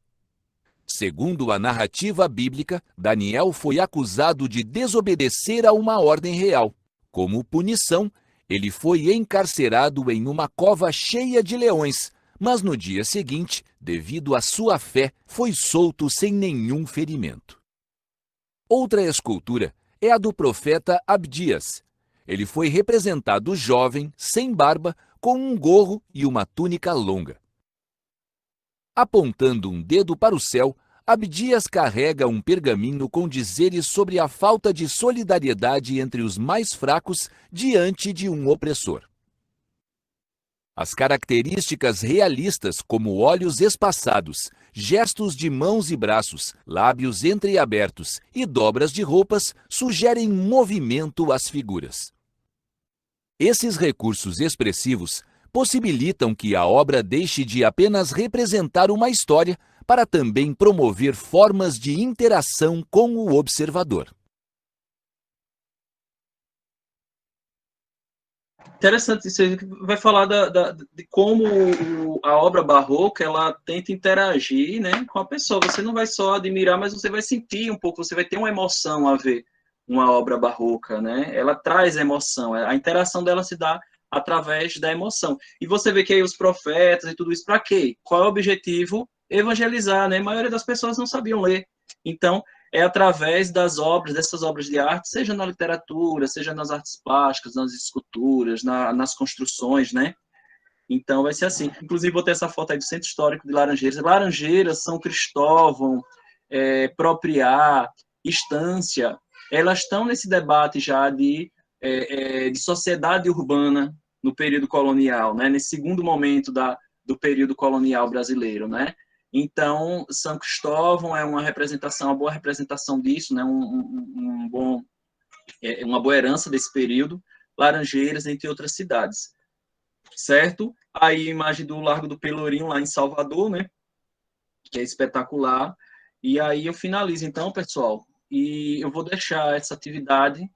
Segundo a narrativa bíblica, Daniel foi acusado de desobedecer a uma ordem real. Como punição, ele foi encarcerado em uma cova cheia de leões, mas no dia seguinte, devido à sua fé, foi solto sem nenhum ferimento. Outra escultura é a do profeta Abdias. Ele foi representado jovem, sem barba, com um gorro e uma túnica longa. Apontando um dedo para o céu, Abdias carrega um pergaminho com dizeres sobre a falta de solidariedade entre os mais fracos diante de um opressor. As características realistas, como olhos espaçados, gestos de mãos e braços, lábios entreabertos e dobras de roupas sugerem movimento às figuras. Esses recursos expressivos possibilitam que a obra deixe de apenas representar uma história para também promover formas de interação com o observador. Interessante isso aí, que vai falar de como a obra barroca ela tenta interagir, né, com a pessoa. Você não vai só admirar, mas você vai sentir um pouco, você vai ter uma emoção a ver uma obra barroca, né? Ela traz emoção, a interação dela se dá através da emoção. E você vê que aí os profetas e tudo isso, para quê? Qual é o objetivo? Evangelizar, né? A maioria das pessoas não sabiam ler. Então, é através das obras, dessas obras de arte, seja na literatura, seja nas artes plásticas, nas esculturas, nas construções, né? Então, vai ser assim. Inclusive, vou ter essa foto aí do Centro Histórico de Laranjeiras. Laranjeiras, São Cristóvão, Propriá, Estância, elas estão nesse debate já de sociedade urbana no período colonial, né? Nesse segundo momento do período colonial brasileiro, né? Então, São Cristóvão é uma boa representação disso, né? Uma boa herança desse período. Laranjeiras, entre outras cidades, certo? Aí, imagem do Largo do Pelourinho, lá em Salvador, né? Que é espetacular. E aí eu finalizo, então, pessoal, e eu vou deixar essa atividade,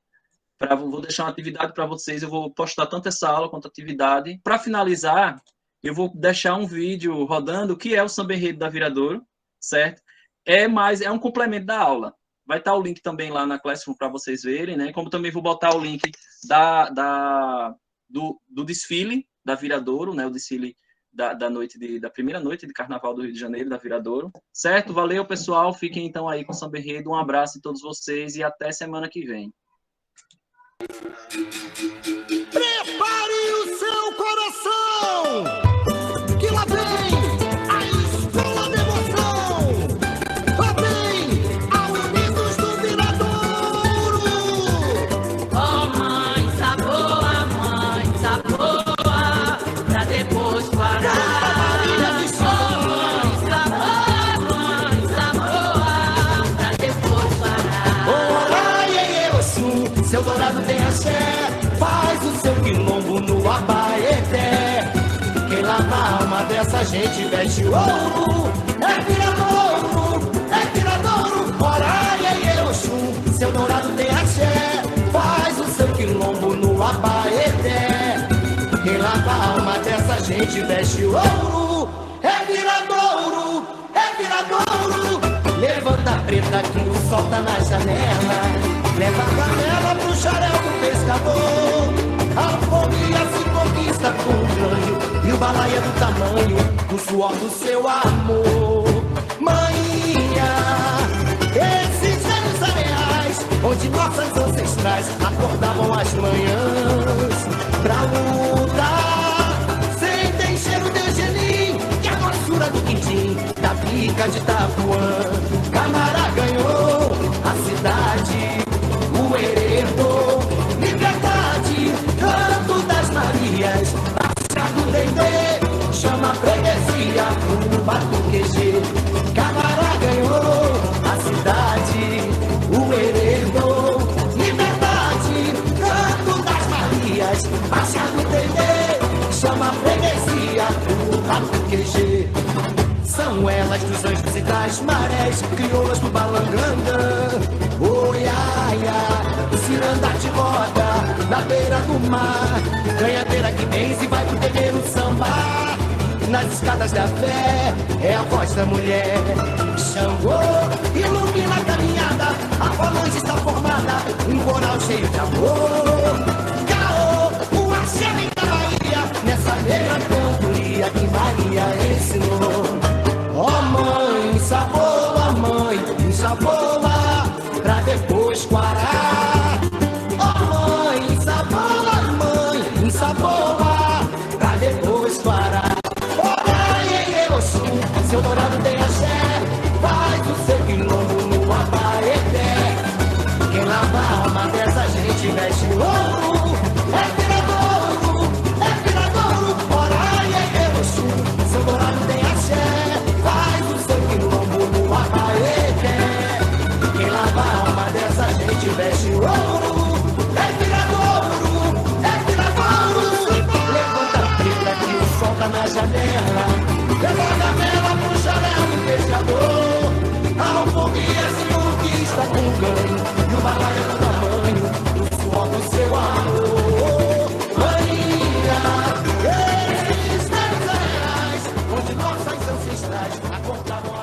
vou deixar uma atividade para vocês, eu vou postar tanto essa aula quanto a atividade. Para finalizar, eu vou deixar um vídeo rodando, que é o Samba Enredo da Viradouro, certo? É um complemento da aula. Vai estar o link também lá na Classroom para vocês verem, né? Como também vou botar o link do desfile da Viradouro, né? O desfile da primeira noite de Carnaval do Rio de Janeiro, da Viradouro. Certo? Valeu, pessoal. Fiquem então aí com o Samba Enredo. Um abraço a todos vocês e até semana que vem. Prepare o seu coração, que lá vem a escola da emoção. Lá vem a Unidos do Viradouro. Oh, mãe, saboa, pra depois parar. Seu dourado tem axé, faz o seu quilombo no Abaeté. Quem lava a alma dessa gente veste ouro. É Viradouro, ora iê, Oxum. Seu dourado tem axé, faz o seu quilombo no Abaeté. Quem lava a alma dessa gente veste ouro. É Viradouro. Levanta a preta que o sol tá na janela. Leva a canela pro xarel do pescador. A fobia se conquista com o ganho. E o balaia do tamanho do suor do seu amor. Maninha, esses velhos areais onde nossas ancestrais acordavam as manhãs pra lutar. Sentem cheiro de gelim e a doçura do quindim da pica de Itapuã. Camará ganhou a cidade, o herero, liberdade, canto das Marias, Baixada do Dendê, chama a freguesia, o batuqueje. Camará ganhou a cidade, o herero, liberdade, canto das Marias, Baixada do Dendê, chama a freguesia, o batuqueje. São elas dos anjos e das marés, crioulas do Balanganda, Oiaia, ciranda de roda, na beira do mar, ganhadeira que benze e vai pro terreiro sambar. Nas escadas da fé, é a voz da mulher. Xangô, ilumina a caminhada, a falange está formada, um coral cheio de amor. Caô, o axé vem da Bahia, nessa beira cantoria que Maria ensinou. Ó mãe, ensaboa, pra depois quarar. Ó mãe, ensaboa, pra depois quarar. Ora, iê, Oxum, seu dourado tem axé, faz o seu quilombo no Abaeté. Quem lava a alma dessa gente veste ouro. É Viradouro, ora, iê, Oxum, seu dourado tem axé, faz o seu quilombo volta, volta.